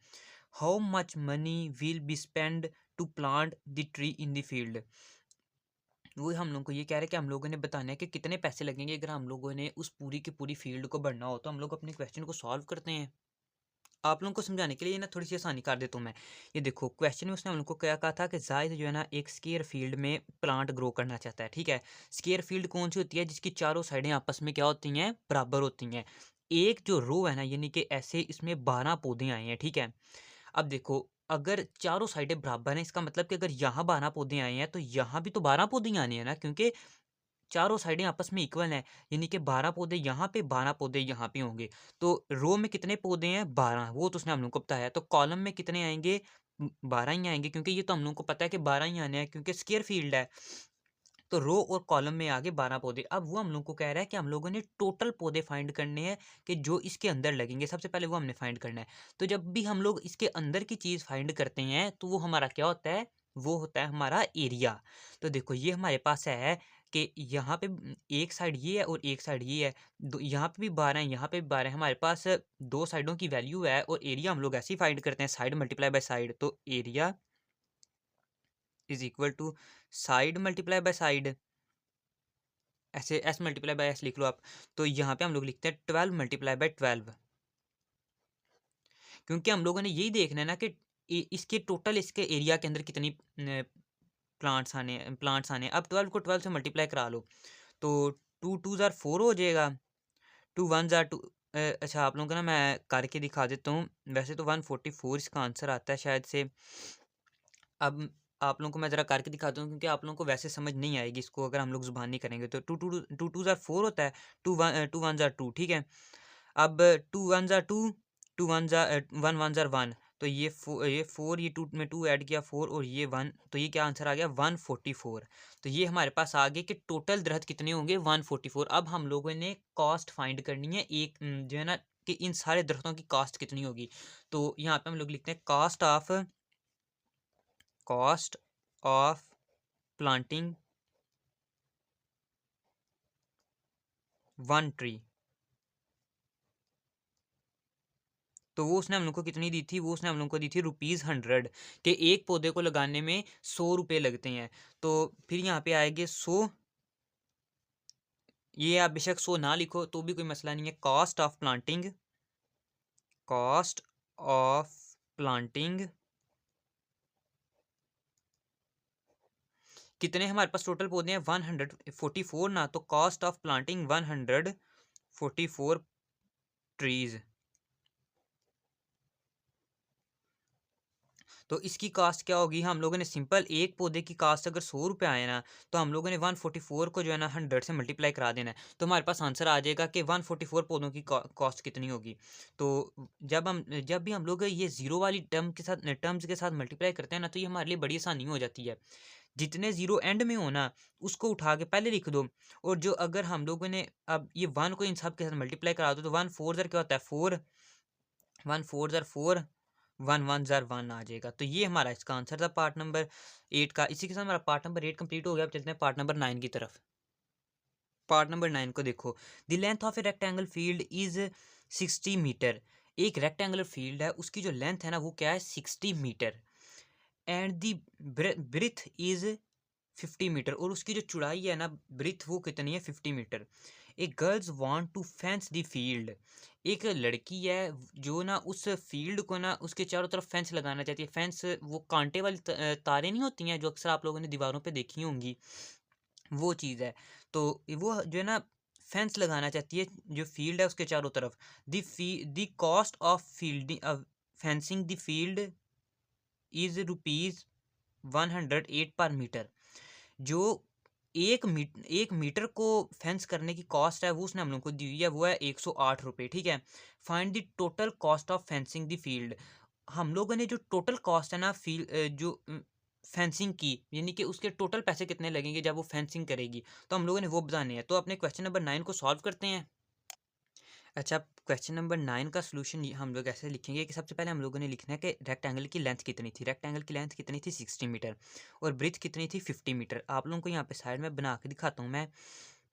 How much money will be spend to plant the tree in the field. वो हम लोग को ये कह रहे हैं कि हम लोगों ने बताना है कि कितने पैसे लगेंगे अगर हम लोगों ने उस पूरी की पूरी फील्ड को भरना हो। तो हम लोग अपने क्वेश्चन को सॉल्व करते हैं। आप लोगों को समझाने के लिए ना थोड़ी सी आसानी कर देता हूँ मैं। ये देखो क्वेश्चन में उसने हम लोग को क्या कहा था कि जायद जो है ना एक स्केयर फील्ड में प्लांट ग्रो करना चाहता है, ठीक है। स्केयर फील्ड कौन सी होती है, जिसकी चारों साइडें आपस में क्या होती हैं, बराबर होती हैं। एक जो रो है ना, यानी कि ऐसे इसमें 12 पौधे आए हैं, ठीक है। अब देखो अगर चारों साइडें बराबर हैं, इसका मतलब कि अगर यहाँ 12 पौधे आए हैं तो यहाँ भी तो 12 पौधे ही आने हैं ना, क्योंकि चारों साइडें आपस में इक्वल हैं। यानी कि 12 पौधे यहाँ पे 12 पौधे यहाँ पे होंगे। तो रो में कितने पौधे हैं 12, वो तो उसने हम लोग को बताया। तो कॉलम में कितने आएंगे 12 ही आएंगे, क्योंकि ये तो हम लोग को पता है कि 12 ही आने हैं, क्योंकि स्क्वायर फील्ड है। तो रो और कॉलम में आगे 12 पौधे। अब वो हम लोग को कह रहा है कि हम लोगों ने टोटल पौधे फाइंड करने हैं कि जो इसके अंदर लगेंगे, सबसे पहले वो हमने फाइंड करना है। तो जब भी हम लोग इसके अंदर की चीज़ फाइंड करते हैं तो वो हमारा क्या होता है, वो होता है हमारा एरिया। तो देखो ये हमारे पास है कि यहाँ पे एक साइड ये है और एक साइड ये है, यहाँ पे भी 12 है, यहाँ पे भी 12 है, हमारे पास दो साइडों की वैल्यू है, और एरिया हम लोग ऐसे ही फाइंड करते हैं, साइड मल्टीप्लाई बाय साइड। तो area is equal to side multiply by side, ऐसे एस मल्टीप्लाई बाय एस लिख लो आप। तो यहाँ पे हम लोग लिखते हैं 12 मल्टीप्लाई बाय 12, क्योंकि हम लोगों ने यही देखना है ना कि इसके टोटल इसके एरिया के अंदर कितनी प्लांट्स आने। अब 12 को 12 से मल्टीप्लाई करा लो, तो 2 2 ज़ार 4 हो जाएगा, 2 1 ज़ार 2। अच्छा आप लोगों को ना मैं करके दिखा देता हूँ, वैसे तो 144 इसका आंसर आता है शायद से। अब आप लोगों को मैं ज़रा करके दिखाता हूँ, क्योंकि आप लोगों को वैसे समझ नहीं आएगी इसको अगर हम लोग ज़ुबानी करेंगे। तो 2 2 ज़ार 4 होता है, 2 1 ज़ार 2, ठीक है। अब 2 1 ज़ार 2, 1 1 ज़ार 1, तो ये 4, ये 2 में 2 ऐड किया 4, और ये 1, तो ये क्या आंसर आ गया 144। तो ये हमारे पास आ गए कि टोटल दरख्त कितने होंगे 144। अब हम लोगों ने कॉस्ट फाइंड करनी है, एक जो है ना कि इन सारे दरख्तों की कॉस्ट कितनी होगी। तो यहाँ पे हम लोग लिखते हैं कॉस्ट ऑफ प्लांटिंग 1 ट्री। तो वो उसने हम लोग को कितनी दी थी, वो उसने हम लोग को दी थी ₹100, कि एक पौधे को लगाने में 100 रुपये लगते हैं। तो फिर यहाँ पे आएंगे 100, ये आप बेशक 100 ना लिखो तो भी कोई मसला नहीं है। कॉस्ट ऑफ प्लांटिंग कितने हमारे पास टोटल पौधे हैं 144 ना, तो कॉस्ट ऑफ प्लांटिंग 144 ट्रीज। तो इसकी कास्ट क्या होगी, हम लोगों ने सिंपल एक पौधे की कास्ट अगर 100 रुपये आए ना, तो हम लोगों ने 144 को जो है ना 100 से मल्टीप्लाई करा देना है, तो हमारे पास आंसर आ जाएगा कि 144 पौधों की कॉस्ट कितनी होगी। तो जब भी हम लोग ये जीरो वाली टर्म्स के साथ मल्टीप्लाई करते हैं ना, तो ये हमारे लिए बड़ी आसानी हो जाती है। जितने जीरो एंड में हो ना उसको उठा के पहले लिख दो, और जो अगर हम लोगों ने अब ये 1 को इन सब के साथ मल्टीप्लाई करा दो, तो 1 4 क्या होता है 4, 1 4 4, 1 1 1 आ जाएगा। तो ये हमारा इसका आंसर था पार्ट नंबर 8 का। इसी के साथ हमारा पार्ट नंबर 8 कंप्लीट हो गया। अब चलते हैं पार्ट नंबर 9 की तरफ। पार्ट नंबर 9 को देखो, the length of a rectangle field is 60 metre. एक रेक्टेंगुलर फील्ड है, उसकी जो लेंथ है ना वो क्या है 60 metre. And the breadth is 50 metre, और उसकी जो चौड़ाई है ना ब्रिथ वो कितनी है 50 metre. A girls want to fence the field, एक लड़की है जो ना उस फील्ड को ना उसके चारों तरफ फेंस लगाना चाहती है। फेंस वो कांटे वाली तारें नहीं होती हैं जो अक्सर आप लोगों ने दीवारों पे देखी होंगी, वो चीज़ है। तो वो जो है ना फेंस लगाना चाहती है जो फील्ड है उसके चारों तरफ। The cost of fielding fencing the field is ₹108 पर मीटर। जो एक मीटर को फेंस करने की कॉस्ट है वो उसने हम लोग को दी हुई है, वो है 108 रुपये, ठीक है। Find the total cost of fencing the field, हम लोगों ने जो टोटल कॉस्ट है ना जो फेंसिंग की, यानी कि उसके टोटल पैसे कितने लगेंगे जब वो फेंसिंग करेगी, तो हम लोगों ने वो बताने हैं। तो अपने क्वेश्चन नंबर 9 को सॉल्व करते हैं। अच्छा, क्वेश्चन नंबर 9 का सॉल्यूशन हम लोग ऐसे लिखेंगे कि सबसे पहले हम लोगों ने लिखना है कि रेक्टेंगल की लेंथ कितनी थी। रेक्टेंगल की लेंथ कितनी थी 60 मीटर, और ब्रीथ कितनी थी 50 मीटर। आप लोगों को यहाँ पे साइड में बना के दिखाता हूँ मैं।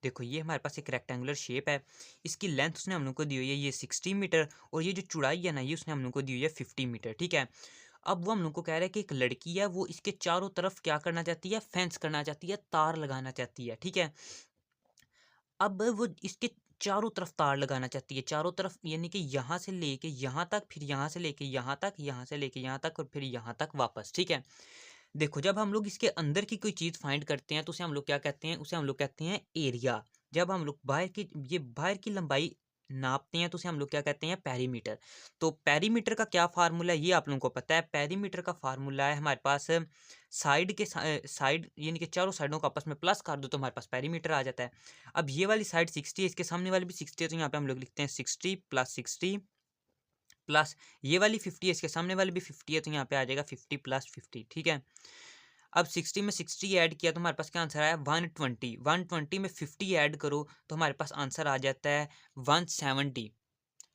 देखो ये हमारे पास एक रेक्टेंगुलर शेप है, इसकी लेंथ उसने हम लोग को दी हुई है ये 60 मीटर, और ये जो चौड़ाई है ना ये उसने हम लोग को दी हुई है 50 मीटर, ठीक है। अब वो हम लोग को कह रहा है कि एक लड़की है वो इसके चारों तरफ क्या करना चाहती है, फेंस करना चाहती है, तार लगाना चाहती है, ठीक है। अब वो इसके चारों तरफ तार लगाना चाहती है, चारों तरफ यानी कि यहाँ से लेके यहाँ तक, फिर यहाँ से लेके यहाँ तक, यहाँ से लेके यहाँ तक, और फिर यहाँ तक वापस, ठीक है। देखो जब हम लोग इसके अंदर की कोई चीज़ फाइंड करते हैं तो उसे हम लोग क्या कहते हैं, उसे हम लोग कहते हैं एरिया। जब हम लोग बाहर की लंबाई नापते हैं तो उसे हम लोग क्या कहते हैं, पेरीमीटर। तो पेरीमीटर का क्या फार्मूला है ये आप लोगों को पता है। पेरीमीटर का फार्मूला है हमारे पास साइड यानी कि चारों साइडों को आपस में प्लस कर दो तो हमारे पास पेरीमीटर आ जाता है। अब ये वाली साइड 60 है, इसके सामने वाली भी 60 है, तो यहाँ पे हम लोग लिखते हैं 60 + 60 प्लस ये वाली 50 है, इसके सामने वाली भी 50 है, तो यहाँ पे आ जाएगा 50 + 50, ठीक है। अब 60 में 60 ऐड किया तो हमारे पास क्या आंसर आया 120। 120 में 50 ऐड करो तो हमारे पास आंसर आ जाता है 170।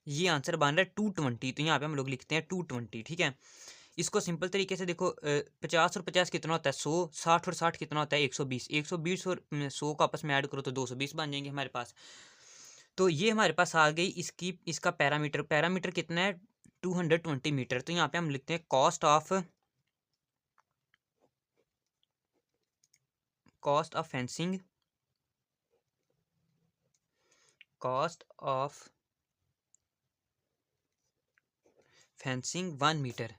ये आंसर बन रहा है 220, तो यहाँ पे हम लोग लिखते हैं 220, ठीक है। इसको सिंपल तरीके से देखो 50 और 50 कितना होता है 100, 60 और 60 कितना होता है 120, 120 और 100 को आपस में ऐड करो तो 220 बन जाएंगे हमारे पास। तो ये हमारे पास आ गई इसका पैरामीटर। पैरामीटर कितना है 220 मीटर। तो यहाँ पे हम लिखते हैं cost of fencing, cost of fencing 1 metre.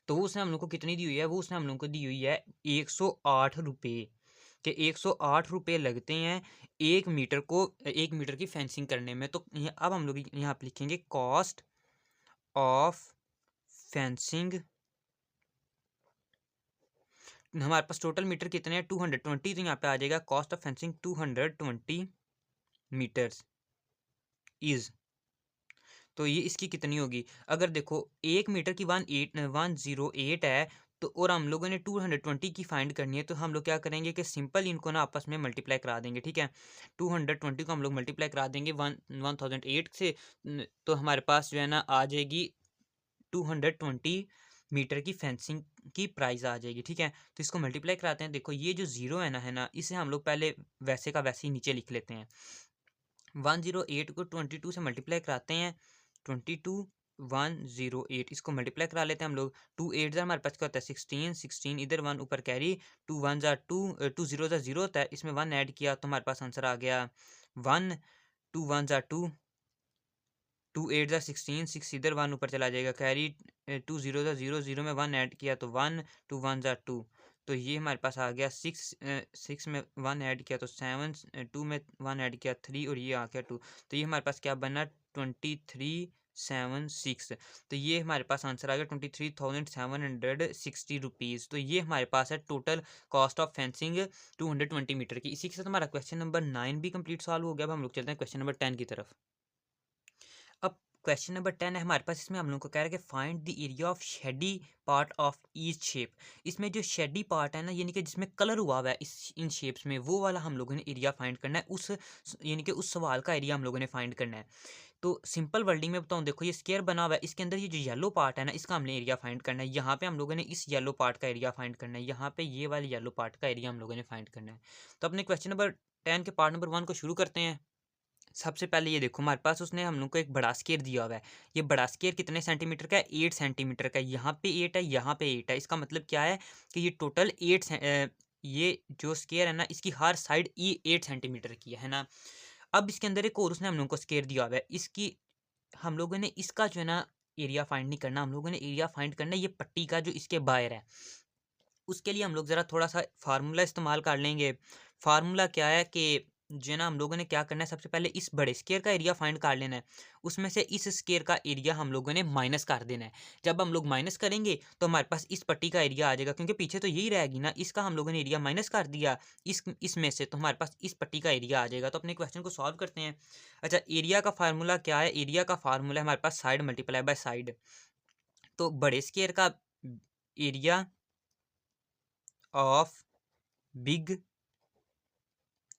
तो वो उसने हम लोग को कितनी दी हुई है, वो उसने हम लोग को दी हुई है 108 रुपये, कि 108 रुपये लगते हैं 1 मीटर की फेंसिंग करने में। तो अब हम लोग यहाँ पे लिखेंगे कॉस्ट ऑफ फेंसिंग। हमारे पास टोटल मीटर कितने हैं 220, तो यहाँ पे आ जाएगा cost of fencing 220 metres is. तो ये इसकी कितनी होगी, अगर देखो 1 मीटर की 108 है, तो और हम लोगों ने 220 की फाइंड करनी है, तो हम लोग क्या करेंगे कि सिंपल इनको ना आपस में मल्टीप्लाई करा देंगे, ठीक है। 220 को हम लोग मल्टीप्लाई करा देंगे 1008 से, तो हमारे पास जो है ना आ जाएगी 220 मीटर की फेंसिंग की प्राइस आ जाएगी, ठीक है। तो इसको मल्टीप्लाई कराते हैं। देखो ये जो जीरो है ना इसे हम लोग पहले वैसे का वैसे ही नीचे लिख लेते हैं। 108 को 22 से मल्टीप्लाई कराते हैं, 22 108 इसको मल्टीप्लाई करा लेते हैं हम लोग। 2 8 हमारे पास क्या होता है 16, 16 इधर 1 ऊपर कैरी, 2 1 2, 2 0 0 होता है, इसमें 1 ऐड किया तो हमारे पास आंसर आ गया 1, 2 1 2, 2 8 16, 6 इधर 1 ऊपर चला जाएगा कैरी, 2 0 0 0 में 1 ऐड किया तो 1, 2 1 2, तो ये हमारे पास आ गया 6 में 1 ऐड किया तो 7, 2 में 1 ऐड किया 3, और ये आ गया 2। तो ये हमारे पास क्या बना 2376। तो ये हमारे पास आंसर आ गया 23,760 रुपीज़। तो ये हमारे पास है total cost of fencing 220 metre की। इसी के साथ हमारा क्वेश्चन नंबर 9 भी कंप्लीट सॉल्व हो गया। अब हम लोग चलते हैं क्वेश्चन नंबर 10 की तरफ। अब क्वेश्चन नंबर 10 है हमारे पास, इसमें हम लोग को कह रहा है कि find the area of shady part of each shape. इसमें जो शेडी पार्ट है ना यानी कि जिसमें कलर हुआ हुआ है इन शेप्स में, वो वाला हम लोगों ने एरिया फाइंड करना है। यानी कि उस सवाल का एरिया हम लोगों ने फाइंड करना है। तो सिंपल वर्डिंग में बताऊं, देखो ये स्क्वायर बना हुआ है, इसके अंदर ये जो येलो पार्ट है ना इसका हमने एरिया फाइंड करना है। यहाँ पे हम लोगों ने इस येलो पार्ट का एरिया फाइंड करना है, यहाँ पे ये वाले येलो पार्ट का एरिया हम लोगों ने फाइंड करना है। तो अपने क्वेश्चन नंबर 10 के पार्ट नंबर 1 को शुरू करते हैं। सबसे पहले ये देखो हमारे पास उसने हम लोग को एक बड़ा स्केयर दिया हुआ है। ये बड़ा स्केयर कितने सेंटीमीटर का है? 8 सेंटीमीटर का है। यहाँ पे 8 है, यहाँ पे 8 है। इसका मतलब क्या है कि ये टोटल ये जो स्केयर है ना, इसकी हर साइड 8 सेंटीमीटर की है ना। अब इसके अंदर एक और उसने हम लोग को स्केयर दिया हुआ है। इसकी हम लोगों ने इसका जो है ना एरिया फाइंड नहीं करना, हम लोगों ने एरिया फाइंड करना है ये पट्टी का जो इसके बाहर है। उसके लिए हम लोग ज़रा थोड़ा-सा फार्मूला इस्तेमाल कर लेंगे। फार्मूला क्या है कि जो है ना हम लोगों ने क्या करना है, सबसे पहले इस बड़े स्क्वायर का एरिया फाइंड कर लेना है। उसमें से इस स्क्वायर का एरिया हम लोगों ने माइनस कर देना है। जब हम लोग माइनस करेंगे तो हमारे पास इस पट्टी का एरिया आ जाएगा, क्योंकि पीछे तो यही रहेगी ना। इसका हम लोगों ने एरिया माइनस कर दिया इसमें से, तो हमारे पास इस पट्टी का एरिया आ जाएगा। तो अपने क्वेश्चन को सॉल्व करते हैं। अच्छा, एरिया का फार्मूला क्या है? एरिया का फार्मूला है हमारे पास साइड मल्टीप्लाई बाय साइड। तो बड़े स्क्वायर का एरिया ऑफ बिग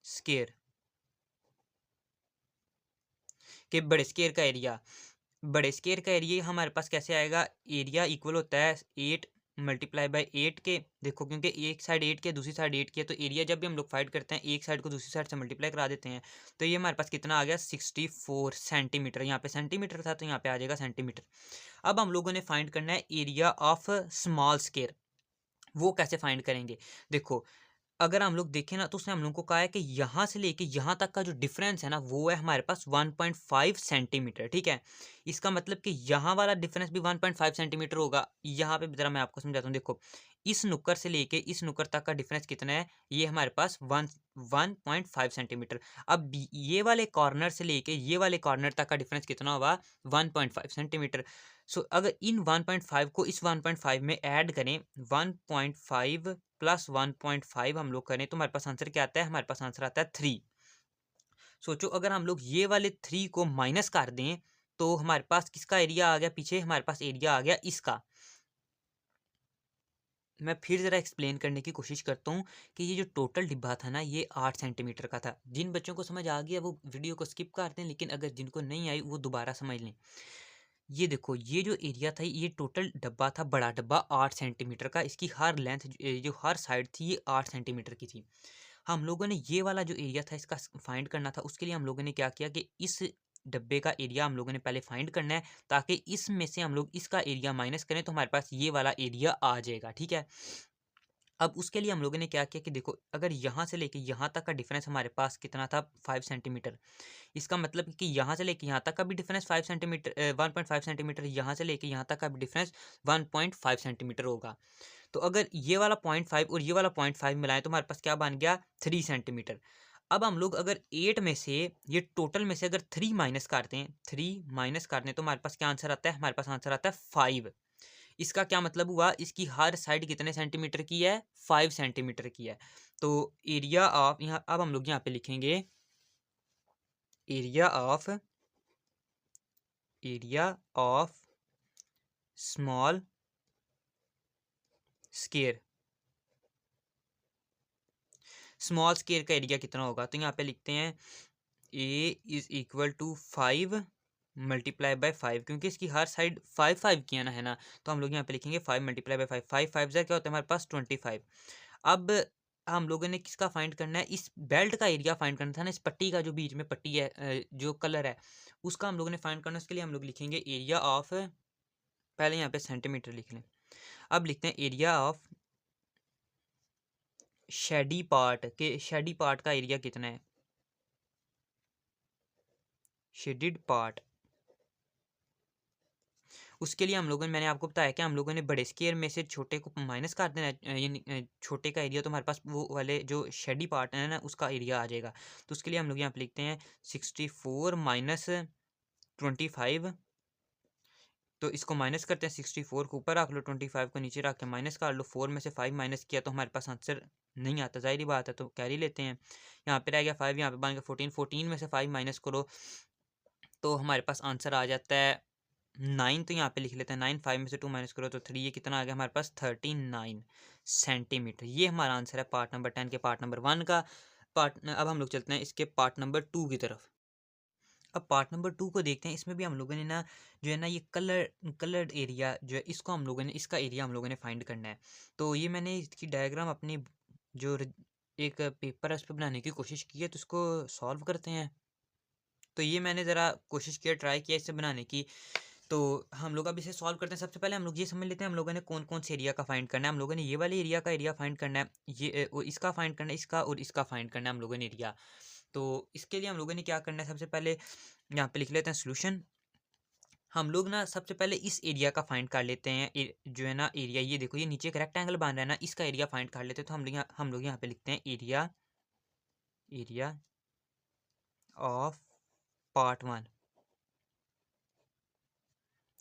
स्क्वायर के बड़े स्क्वायर का एरिया हमारे पास कैसे आएगा? एरिया इक्वल होता है 8 मल्टीप्लाई बाय 8 के। देखो क्योंकि एक साइड 8 की है, दूसरी साइड 8 की है, तो एरिया जब भी हम लोग फाइंड करते हैं एक साइड को दूसरी साइड से मल्टीप्लाई करा देते हैं। तो ये हमारे पास कितना आ गया? 64 सेंटीमीटर। यहाँ पे सेंटीमीटर था तो यहाँ पे आ जाएगा सेंटीमीटर। अब हम लोगों ने फाइंड करना है एरिया ऑफ स्मॉल स्क्वायर। वो कैसे फाइंड करेंगे? देखो, अगर हम लोग देखें ना तो उसने हम लोग को कहा है कि यहाँ से लेके यहाँ तक का जो डिफरेंस है ना वो है हमारे पास 1.5 सेंटीमीटर। ठीक है, इसका मतलब कि यहाँ वाला डिफरेंस भी 1.5 सेंटीमीटर होगा। यहाँ पे जरा मैं आपको समझाता हूँ। देखो, इस नुक्कड़ से लेके इस नुक्कड़ तक का डिफरेंस कितना है? ये हमारे पास 1.5 सेंटीमीटर। अब ये वाले कॉर्नर से लेके ये वाले कॉर्नर तक का डिफरेंस कितना होगा? 1.5 सेंटीमीटर। सो अगर इन 1.5 को इस 1.5 में ऐड करें, 1.5 प्लस 1.5 हम लोग करें तो हमारे पास आंसर क्या आता है? हमारे पास आंसर आता है 3। सोचो, अगर हम लोग ये वाले 3 को माइनस कर दें तो हमारे पास किसका एरिया आ गया? पीछे हमारे पास एरिया आ गया इसका। मैं फिर ज़रा एक्सप्लेन करने की कोशिश करता हूँ कि ये जो टोटल डिब्बा था ना ये 8 सेंटीमीटर का था। जिन बच्चों को समझ आ गया वो वीडियो को स्किप कर दें, लेकिन अगर जिनको नहीं आई वो दोबारा समझ लें। ये देखो, ये जो एरिया था, ये टोटल डब्बा था, बड़ा डब्बा 8 सेंटीमीटर का। इसकी हर लेंथ जो हर साइड थी ये 8 सेंटीमीटर की थी। हम लोगों ने ये वाला जो एरिया था इसका फाइंड करना था। उसके लिए हम लोगों ने क्या किया कि इस डब्बे का एरिया हम लोगों ने पहले फाइंड करना है, ताकि इसमें से हम लोग इसका एरिया माइनस करें तो हमारे पास ये वाला एरिया आ जाएगा। ठीक है, अब उसके लिए हम लोगों ने क्या किया कि देखो, अगर यहाँ से लेके यहाँ तक का डिफरेंस हमारे पास कितना था? 5 सेंटीमीटर। इसका मतलब कि यहाँ से लेके यहाँ तक का भी डिफरेंस 5 सेंटीमीटर, 1.5 सेंटीमीटर। यहाँ से लेके यहाँ तक का भी डिफरेंस 1.5 सेंटीमीटर होगा। तो अगर ये वाला 0.5 और ये वाला 0.5 मिलाएं तो हमारे पास क्या बन गया? 3 सेंटीमीटर। अब हम लोग अगर 8 में से ये टोटल में से अगर 3 माइनस करते हैं, 3 माइनस करते हैं तो हमारे पास क्या आंसर आता है? हमारे पास आंसर आता है 5। इसका क्या मतलब हुआ? इसकी हर साइड कितने सेंटीमीटर की है? 5 सेंटीमीटर की है। तो एरिया ऑफ, यहाँ अब हम लोग यहाँ पे लिखेंगे area of small square. Small square का एरिया कितना होगा? तो यहाँ पे लिखते हैं A is equal to 5 multiply by 5, क्योंकि इसकी हर साइड 5 5 की है ना, तो हम लोग यहाँ पे लिखेंगे 5 मल्टीप्लाई बाय 5। 5 5 क्या होता है हमारे पास? 25। अब हम लोगों ने किसका फाइंड करना है? इस बेल्ट का एरिया फाइंड करना था ना, इस पट्टी का जो बीच में पट्टी है, जो कलर है उसका हम लोगों ने फाइंड करना है। उसके लिए हम लोग लिखेंगे एरिया ऑफ, पहले यहाँ पे सेंटीमीटर लिख लें। अब लिखते हैं एरिया ऑफ शेडी पार्ट के, शेडी पार्ट का एरिया कितना है? Shaded part. उसके लिए हम लोगों ने, मैंने आपको बताया कि हम लोगों ने बड़े स्केयर में से छोटे को माइनस कर देना है, यानी छोटे का एरिया, तो हमारे पास वो वाले जो शेडी पार्ट है ना उसका एरिया आ जाएगा। तो उसके लिए हम लोग यहाँ पे लिखते हैं 64 माइनस 25। तो इसको माइनस करते हैं, 64 को ऊपर रख लो, 25 को नीचे रख के माइनस कर लो। 4 में से 5 माइनस किया तो हमारे पास आंसर नहीं आता, जाहिर बात है, तो कैरी लेते हैं। यहाँ पे रह गया 5, यहाँ पे बन गया 14। 14 में से 5 माइनस करो तो हमारे पास आंसर आ जाता है 9। तो यहाँ पे लिख लेते हैं 9। 5 में से 2 माइनस करो तो 3। ये कितना आ गया हमारे पास? 39 सेंटीमीटर। ये हमारा आंसर है पार्ट नंबर 10 के पार्ट नंबर 1 का। अब हम लोग चलते हैं इसके पार्ट नंबर 2 की तरफ। अब पार्ट नंबर 2 को देखते हैं। इसमें भी हम लोगों ने ना जो है ना ये कलर्ड एरिया जो है इसको हम लोगों ने, इसका एरिया हम लोगों ने फाइंड करना है। तो ये मैंने इसकी डायग्राम अपनी जो एक पेपर है उस पर बनाने की कोशिश की है, तो इसको सॉल्व करते हैं। तो ये मैंने ज़रा कोशिश किया, ट्राई किया इसे बनाने की। तो हम लोग अब इसे सॉल्व करते हैं। सबसे पहले हम लोग ये समझ लेते हैं हम लोगों ने कौन-कौन से एरिया का फाइंड करना है। हम लोगों ने ये वाले एरिया का एरिया फाइंड करना है, ये और इसका फाइंड करना है, इसका और इसका फाइंड करना है हम लोगों ने एरिया। तो इसके लिए हम लोगों ने क्या करना है, सबसे पहले यहाँ पे लिख लेते हैं सॉल्यूशन। हम लोग ना सबसे पहले इस एरिया का फाइंड कर लेते हैं, जो है ना एरिया, ये देखो ये नीचे एक रेक्टेंगल बन रहा है ना, इसका एरिया फाइंड कर लेते हैं। तो हम लोग यहाँ पे लिखते हैं एरिया, एरिया ऑफ पार्ट 1,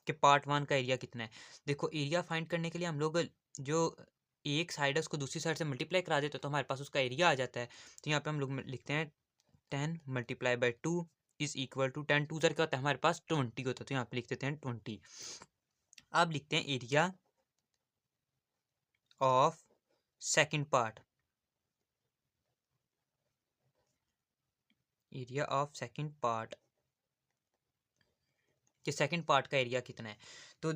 कि पार्ट 1 का एरिया कितना है। देखो एरिया फाइंड करने के लिए हम लोग जो एक साइड है उसको दूसरी साइड से मल्टीप्लाई करा देते हैं तो हमारे पास उसका एरिया आ जाता है। तो यहाँ पे हम लोग लिखते हैं 10 multiply by 2 is equal to 10, 2 क्या होता है हमारे पास 20 होता है, तो यहाँ पे लिख देते हैं 20। अब लिखते हैं area of second part, area of second part, कि सेकंड पार्ट का एरिया कितना है। तो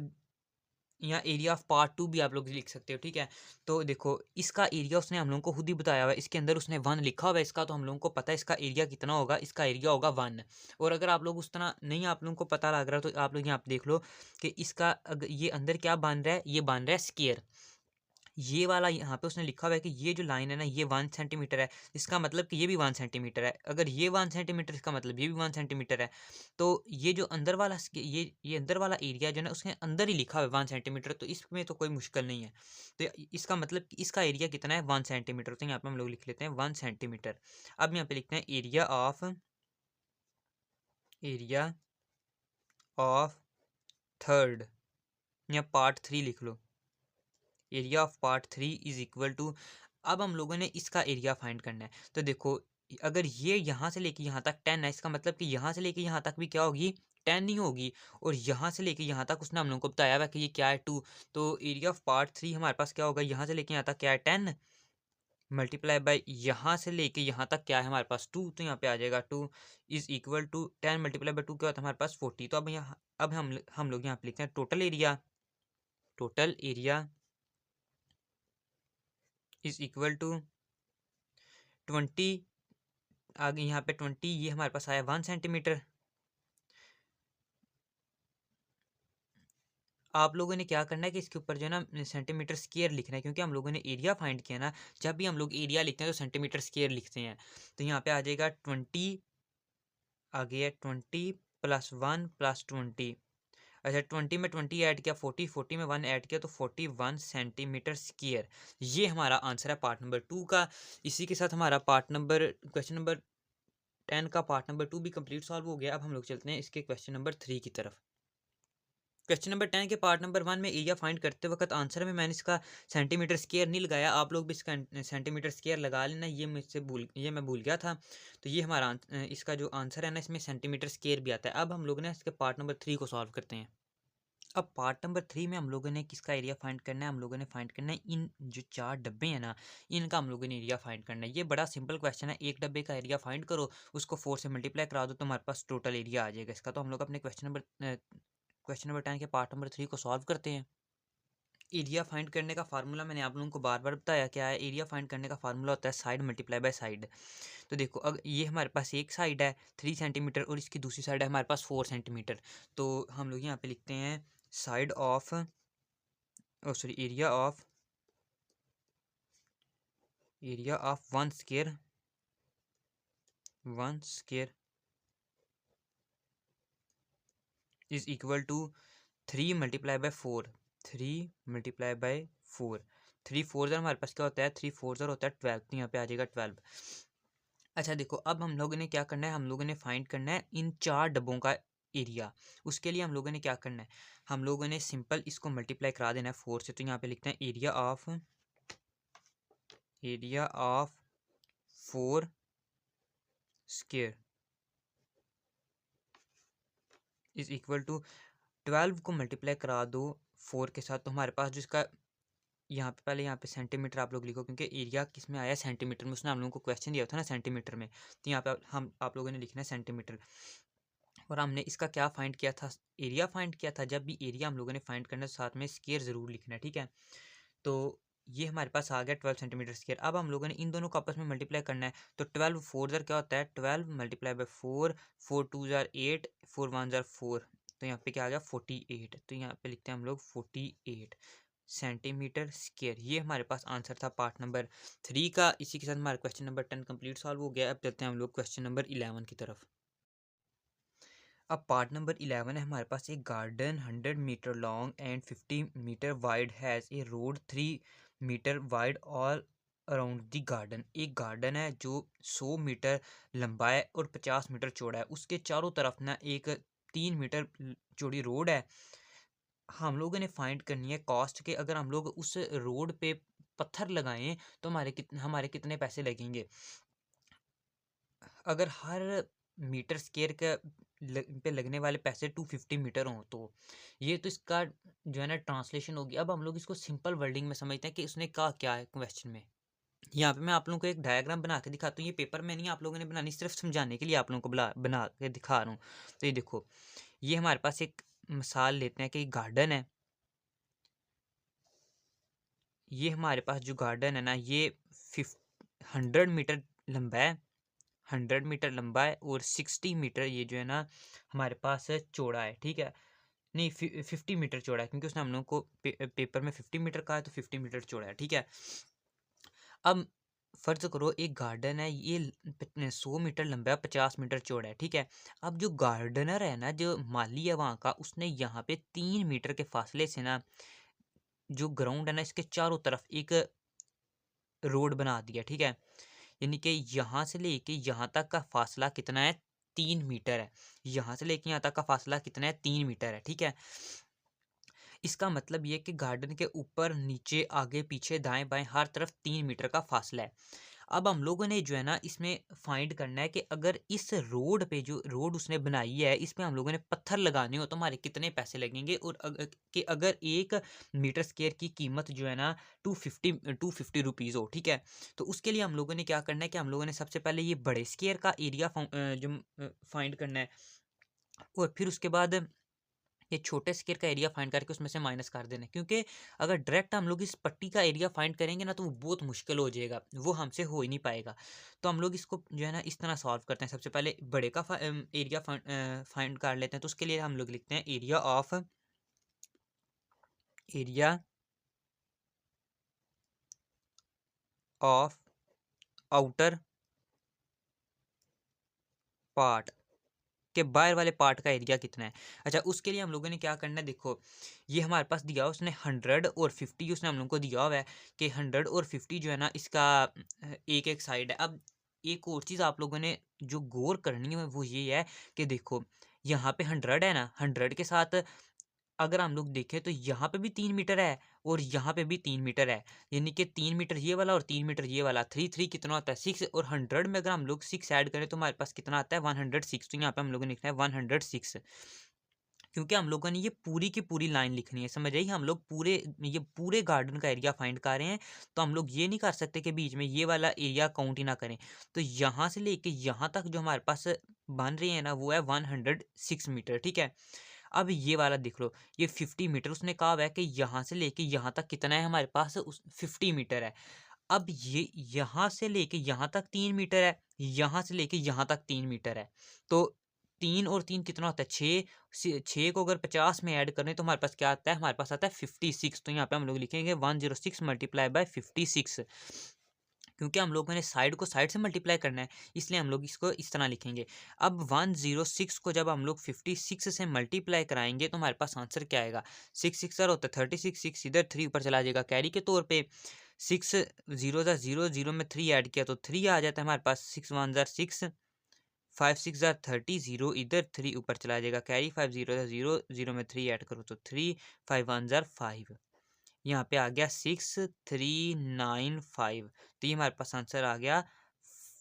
यहाँ एरिया ऑफ पार्ट 2 भी आप लोग लिख सकते हो, ठीक है। तो देखो इसका एरिया उसने हम लोगों को खुद ही बताया हुआ है, इसके अंदर उसने 1 लिखा हुआ है इसका, तो हम लोगों को पता है इसका एरिया कितना होगा, इसका एरिया होगा 1। और अगर आप लोग उस तरह नहीं आप लोगों को पता लग रहा तो आप लोग यहाँ पे देख लो कि इसका ये अंदर क्या बन रहा है, ये बन रहा है स्क्वायर। ये वाला यहाँ पे उसने लिखा हुआ है कि ये जो लाइन है ना ये 1 सेंटीमीटर है, इसका मतलब कि ये भी 1 सेंटीमीटर है। अगर ये 1 सेंटीमीटर, इसका मतलब ये भी 1 सेंटीमीटर है। तो ये जो अंदर वाला ये अंदर वाला एरिया जो है ना उसके अंदर ही लिखा हुआ है 1 सेंटीमीटर, तो इसमें तो कोई मुश्किल नहीं है। तो इसका मतलब कि इसका एरिया कितना है 1 सेंटीमीटर। तो यहाँ पे हम लोग लिख लेते हैं 1 सेंटीमीटर। अब यहाँ पे लिखते हैं एरिया ऑफ थर्ड, या पार्ट 3 लिख लो, area of part 3 is equal to. अब हम लोगों ने इसका एरिया फाइंड करना है। तो देखो अगर ये यहाँ से लेके यहाँ तक 10 है, इसका मतलब कि यहाँ से लेके यहाँ तक भी क्या होगी, 10 ही होगी। और यहाँ से लेके यहाँ तक उसने हम लोगों को बताया हुआ कि ये क्या है 2। तो एरिया ऑफ पार्ट 3 हमारे पास क्या होगा, यहाँ से लेके यहाँ तक क्या है 10 मल्टीप्लाई बाई यहाँ से लेके यहाँ तक क्या है हमारे पास 2, तो यहाँ पे आ जाएगा 2 is equal to 10 multiply by 2 क्या होता है हमारे पास 40। तो अब यहाँ अब हम लोग यहाँ पे लिखते हैं total area is equal to 20, आगे यहाँ पे 20, ये हमारे पास आया 1 सेंटीमीटर। आप लोगों ने क्या करना है कि इसके ऊपर जो है ना सेंटीमीटर स्क्वायर लिखना है, क्योंकि हम लोगों ने एरिया फाइंड किया ना, जब भी हम लोग एरिया लिखते हैं तो सेंटीमीटर स्क्वायर लिखते हैं। तो यहाँ पे आ जाएगा 20, आ गया 20 प्लस 1 प्लस 20। अच्छा 20 में 20 ऐड किया 40, 40 में 1 ऐड किया तो 41 सेंटीमीटर स्क्वायर। ये हमारा आंसर है पार्ट नंबर 2 का। इसी के साथ हमारा क्वेश्चन नंबर 10 का पार्ट नंबर 2 भी कंप्लीट सॉल्व हो गया। अब हम लोग चलते हैं इसके क्वेश्चन नंबर 3 की तरफ। क्वेश्चन नंबर 10 के पार्ट नंबर 1 में एरिया फाइंड करते वक्त आंसर में मैंने इसका सेंटीमीटर स्क्वायर नहीं लगाया, आप लोग भी इसका सेंटीमीटर स्क्वायर लगा लेना, ये मैं भूल गया था। तो ये हमारा इसका जो आंसर है ना इसमें सेंटीमीटर स्क्वायर भी आता है। अब हम लोग ना इसके पार्ट नंबर 3 को सॉल्व करते हैं। अब पार्ट नंबर 3 में हम लोगों ने किसका एरिया फाइंड करना है, हम लोगों ने फाइंड करना है इन जो 4 डब्बे हैं ना, इनका हम लोगों ने एरिया फाइंड करना है। ये बड़ा सिंपल क्वेश्चन है, एक डब्बे का एरिया फाइंड करो, उसको 4 से मल्टीप्लाई करा दो तो हमारे पास टोटल एरिया आ जाएगा इसका। तो हम लोग अपने क्वेश्चन नंबर 10 के पार्ट नंबर 3 को सॉल्व करते हैं। एरिया फाइंड करने का फार्मूला मैंने आप लोगों को बार बार बताया क्या है। एरिया फाइंड करने का फार्मूला होता है साइड मल्टीप्लाई बाय साइड। तो देखो अगर ये हमारे पास एक साइड है 3 सेंटीमीटर और इसकी दूसरी साइड है हमारे पास 4 सेंटीमीटर। तो हम लोग यहाँ पे लिखते हैं side of sorry area of one square is equal to 3 multiply by 4, 3 multiply by 4, 3 4 हमारे पास क्या होता है, 3 4 होता है 12, तो यहाँ पे आ जाएगा 12। अच्छा देखो अब हम लोगों ने क्या करना है, हम लोगों ने फाइंड करना है इन 4 डब्बों का एरिया। उसके लिए हम लोगों ने क्या करना है, हम लोगों ने सिंपल इसको मल्टीप्लाई करा देना है 4 से। तो यहाँ पे लिखते हैं area of 4 square is equal to 12 को मल्टीप्लाई करा दो 4 के साथ, तो हमारे पास जिसका यहाँ पे पहले यहाँ पे सेंटीमीटर आप लोग लिखो, क्योंकि एरिया किस में आया सेंटीमीटर में, उसने हम लोगों को क्वेश्चन दिया था ना सेंटीमीटर में। तो यहाँ पे हम आप लोगों ने लिखना है सेंटीमीटर। और हमने इसका क्या फाइंड किया था, एरिया फाइंड किया था। जब भी एरिया हम लोगों ने फाइंड करना है साथ में स्क्वायर ज़रूर लिखना है, ठीक है। तो ये हमारे पास आ गया 12 सेंटीमीटर स्क्वायर। अब हम लोगों ने इन दोनों को आपस में मल्टीप्लाई करना है, तो 12 4 ज़र क्या होता है, 12 मल्टीप्लाई बाई 4, 4 2 ज़र 8, 4 1 ज़र 4, तो यहाँ पे क्या आ गया 48। तो यहाँ पे लिखते हैं हम लोग 48 सेंटीमीटर स्क्वायर। ये हमारे पास आंसर था पार्ट नंबर 3 का। इसी के साथ हमारा क्वेश्चन नंबर 10 कंप्लीट सॉल्व हो गया। अब चलते हैं हम लोग क्वेश्चन नंबर 11 की तरफ। अब पार्ट नंबर 11 है हमारे पास, एक garden 100 meter long and 50 meter wide has a road 3 meter wide all around the garden. एक गार्डन है जो 100 मीटर लंबा है और 50 मीटर चौड़ा है, उसके चारों तरफ ना एक 3 मीटर चौड़ी रोड है। हम लोगों ने फाइंड करनी है कॉस्ट के, अगर हम लोग उस रोड पे पत्थर लगाएं तो हमारे कितने पैसे लगेंगे। अगर हर मीटर स्क्वायर का पे लगने वाले पैसे 250 मीटर हों, तो ये तो इसका जो है ना ट्रांसलेशन होगी। अब हम लोग इसको सिंपल वर्डिंग में समझते हैं कि उसने कहा क्या है क्वेश्चन में। यहाँ पे मैं आप लोगों को एक डायग्राम बना के दिखाता हूँ, ये पेपर में नहीं आप लोगों ने बनानी, सिर्फ समझाने के लिए आप लोगों को बना के दिखा रहा हूँ। तो ये देखो, ये हमारे पास एक मिसाल लेते हैं कि गार्डन है। ये हमारे पास जो गार्डन है ना, ये 100 मीटर लंबा है, 100 मीटर लंबा है और 60 मीटर ये जो है ना हमारे पास चौड़ा है। ठीक है, नहीं 50 मीटर चौड़ा है, क्योंकि उसने हम लोग को पेपर में 50 मीटर कहा है, तो 50 मीटर चौड़ा है। ठीक है, अब फर्ज करो एक गार्डन है, ये 100 मीटर लंबा है, 50 मीटर चौड़ा है। ठीक है, अब जो गार्डनर है ना, जो माली है वहाँ का, उसने यहाँ पे 3 मीटर के फासले से ना जो ग्राउंड है ना, इसके चारों तरफ एक रोड बना दिया। ठीक है, यानी कि यहाँ से लेके यहाँ तक का फासला कितना है, 3 मीटर है। यहाँ से लेके यहाँ तक का फासला कितना है, 3 मीटर है। ठीक है, इसका मतलब ये कि गार्डन के ऊपर नीचे आगे पीछे दाएं बाएं हर तरफ 3 मीटर का फासला है। अब हम लोगों ने जो है ना इसमें फाइंड करना है कि अगर इस रोड पे, जो रोड उसने बनाई है, इसमें हम लोगों ने पत्थर लगाने हो तो हमारे कितने पैसे लगेंगे, और अगर 1 मीटर स्क्वायर की कीमत जो है ना 250 रुपीज़ हो। ठीक है, तो उसके लिए हम लोगों ने क्या करना है कि हम लोगों ने सबसे पहले ये बड़े स्क्वायर का एरिया जो फाइंड करना है, और फिर उसके बाद ये छोटे स्क्वायर का एरिया फाइंड करके उसमें से माइनस कर देना है। क्योंकि अगर डायरेक्ट हम लोग इस पट्टी का एरिया फाइंड करेंगे ना, तो वो बहुत मुश्किल हो जाएगा, वो हमसे हो ही नहीं पाएगा। तो हम लोग इसको जो है ना इस तरह सॉल्व करते हैं। सबसे पहले बड़े का एरिया फाइंड कर लेते हैं, तो उसके लिए हम लोग लिखते हैं एरिया ऑफ आउटर पार्ट के बाहर वाले पार्ट का एरिया कितना है। अच्छा, उसके लिए हम लोगों ने क्या करना है, देखो ये हमारे पास दिया हुआ, उसने 100 और 50 उसने हम लोगों को दिया हुआ है कि 100 और 50 जो है ना इसका एक एक साइड है। अब एक और चीज़ आप लोगों ने जो गौर करनी है वो ये है कि देखो यहाँ पे 100 है ना, 100 के साथ अगर हम लोग देखें तो यहाँ पे भी 3 मीटर है और यहाँ पे भी 3 मीटर है, यानी कि 3 मीटर ये वाला और 3 मीटर ये वाला, 3 कितना होता है 6, और 100 में अगर हम लोग 6 ऐड करें तो हमारे पास कितना आता है 106। तो यहाँ पे हम लोगों ने लिखना है 106, क्योंकि हम लोगों ने ये पूरी की पूरी लाइन लिखनी है। समझ आई, हम लोग ये पूरे गार्डन का एरिया फाइंड कर रहे हैं, तो हम लोग ये नहीं कर सकते कि बीच में ये वाला एरिया काउंट ही ना करें। तो यहाँ से लेके यहाँ तक जो हमारे पास बन रही है ना, वो है 106 मीटर। ठीक है, अब ये वाला देख लो, ये 50 मीटर उसने कहा हुआ है कि यहाँ से लेके यहाँ तक कितना है हमारे पास, उस 50 मीटर है। अब ये यहाँ से लेके यहाँ तक 3 मीटर है, यहाँ से लेके यहाँ तक 3 मीटर है, तो 3 और 3 कितना होता है 6, 6 को अगर 50 में ऐड करें तो हमारे पास क्या आता है, हमारे पास आता है 56। तो यहाँ पे हम लोग लिखेंगे 106 मल्टीप्लाई बाय 56, क्योंकि हम लोगों ने साइड को साइड से मल्टीप्लाई करना है, इसलिए हम लोग इसको इस तरह लिखेंगे। अब 106 को जब हम लोग 56 से मल्टीप्लाई कराएंगे तो हमारे पास आंसर क्या आएगा, 6 सर होता है 36, 6 इधर 3 ऊपर चला जाएगा कैरी के तौर पे, 6 0 0 0 में 3 ऐड किया तो 3 आ जाता है हमारे पास, 6 1 6, 5 6 30, 0 इधर 3 ऊपर चला जाएगा कैरी, 5 0 0 0 में 3 ऐड करो तो 3, 5 1 5, यहाँ पे आ गया 6395। तो ये हमारे पास आंसर आ गया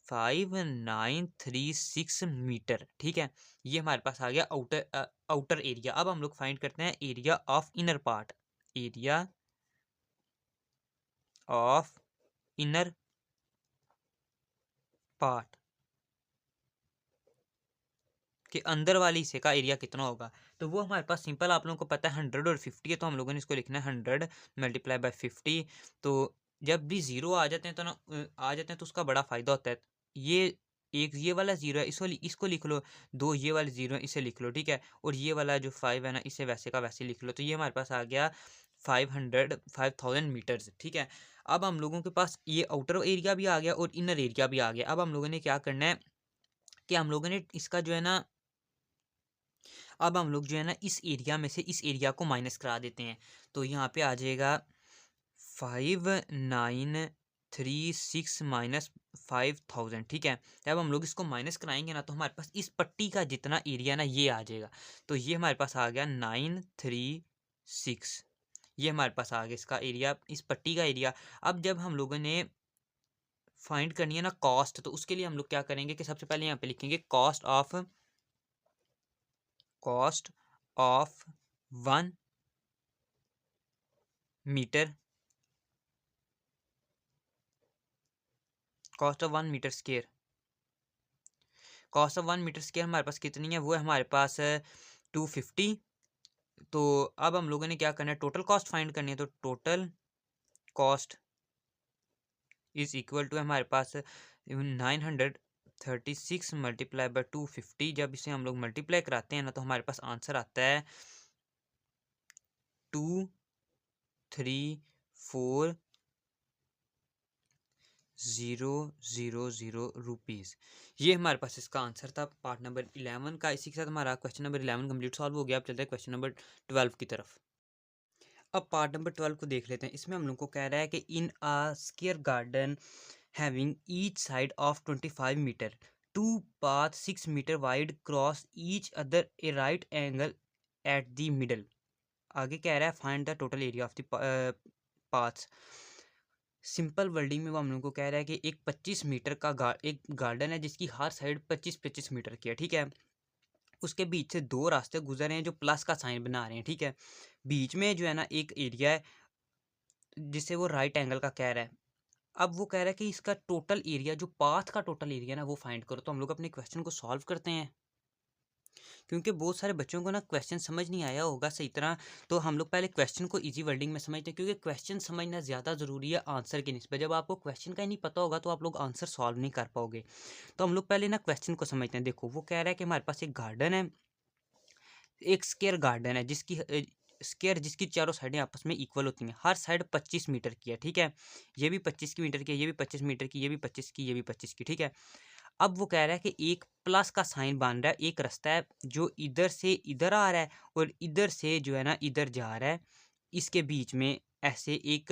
5936 मीटर। ठीक है, ये हमारे पास आ गया आउटर एरिया। अब हम लोग फाइंड करते हैं area of inner part, area of inner part. कि अंदर वाले हिस्से का एरिया कितना होगा। तो वो हमारे पास सिंपल आप लोगों को पता है 100 और 50 है, तो हम लोगों ने इसको लिखना है 100 मल्टीप्लाई बाय 50। तो जब भी ज़ीरो आ जाते हैं तो आ जाते हैं तो उसका बड़ा फ़ायदा होता है। ये एक ये वाला ज़ीरो है, इसको लिख लो, दो ये वाले ज़ीरो है इसे लिख लो, ठीक है। और ये वाला जो 5 है ना, इसे वैसे का वैसे लिख लो। तो ये हमारे पास आ गया 5000 मीटर्स, ठीक है। अब हम लोगों के पास ये आउटर एरिया भी आ गया और इनर एरिया भी आ गया। अब हम लोगों ने क्या करना है कि हम लोगों ने इसका जो है ना, अब हम लोग जो है ना इस एरिया में से इस एरिया को माइनस करा देते हैं। तो यहाँ पे आ जाएगा 5936 माइनस 5000, ठीक है। जब हम लोग इसको माइनस कराएंगे ना, तो हमारे पास इस पट्टी का जितना एरिया ना ये आ जाएगा। तो ये हमारे पास आ गया 936, ये हमारे पास आ गया इसका एरिया, इस पट्टी का एरिया। अब जब हम लोगों ने फाइंड करनी है ना कॉस्ट, तो उसके लिए हम लोग क्या करेंगे कि सबसे पहले यहाँ पे लिखेंगे cost of 1 meter, cost of 1 meter square. Cost of 1 meter square हमारे पास कितनी है, वो है हमारे पास 250। तो अब हम लोगों ने क्या करना है, टोटल कॉस्ट फाइंड करनी है। तो total cost is equal to हमारे पास 936 मल्टीप्लाई बाय 250। जब इसे हम लोग मल्टीप्लाई कराते हैं ना, तो हमारे पास आंसर आता है 234000 रुपीज़। ये हमारे पास इसका आंसर था पार्ट नंबर 11 का। इसी के साथ हमारा क्वेश्चन नंबर 11 कंप्लीट सॉल्व हो गया। अब चलते हैं क्वेश्चन नंबर 12 की तरफ। अब पार्ट नंबर 12 को देख लेते हैं। इसमें हम लोग को कह रहा है कि in a square garden having each side of 25 metre, two path 6 metre wide cross each other a right angle at the middle. आगे कह रहा है find the total area of the paths. Simple wording में वो हम लोग को कह रहा है कि एक 25 मीटर का एक गार्डन है जिसकी हर साइड 25-25 मीटर की है, ठीक है। उसके बीच से दो रास्ते गुजर रहे हैं जो प्लस का साइन बना रहे हैं, ठीक है। बीच में जो है ना एक एरिया है जिसे वो राइट एंगल का कह रहा है। अब वो कह रहा है कि इसका टोटल एरिया, जो पाथ का टोटल एरिया ना, वो फाइंड करो। तो हम लोग अपने क्वेश्चन को सॉल्व करते हैं। क्योंकि बहुत सारे बच्चों को ना क्वेश्चन समझ नहीं आया होगा सही तरह, तो हम लोग पहले क्वेश्चन को इजी वर्डिंग में समझते हैं, क्योंकि क्वेश्चन समझना ज़्यादा ज़रूरी है आंसर के निस्बत। जब आपको क्वेश्चन का ही नहीं पता होगा तो आप लोग आंसर सॉल्व नहीं कर पाओगे। तो हम लोग पहले ना क्वेश्चन को समझते हैं। देखो, वो कह रहा है कि हमारे पास एक गार्डन है, एक स्क्वायर गार्डन है जिसकी स्क्वायर जिसकी चारों साइडें आपस में इक्वल होती हैं। हर साइड 25 मीटर की है, ठीक है। ये भी 25 मीटर की है, ये भी 25 मीटर की, ये भी 25 की, ये भी 25 की, ठीक है। अब वो कह रहा है कि एक प्लस का साइन बन रहा है, एक रास्ता है जो इधर से इधर आ रहा है और इधर से जो है ना इधर जा रहा है। इसके बीच में ऐसे एक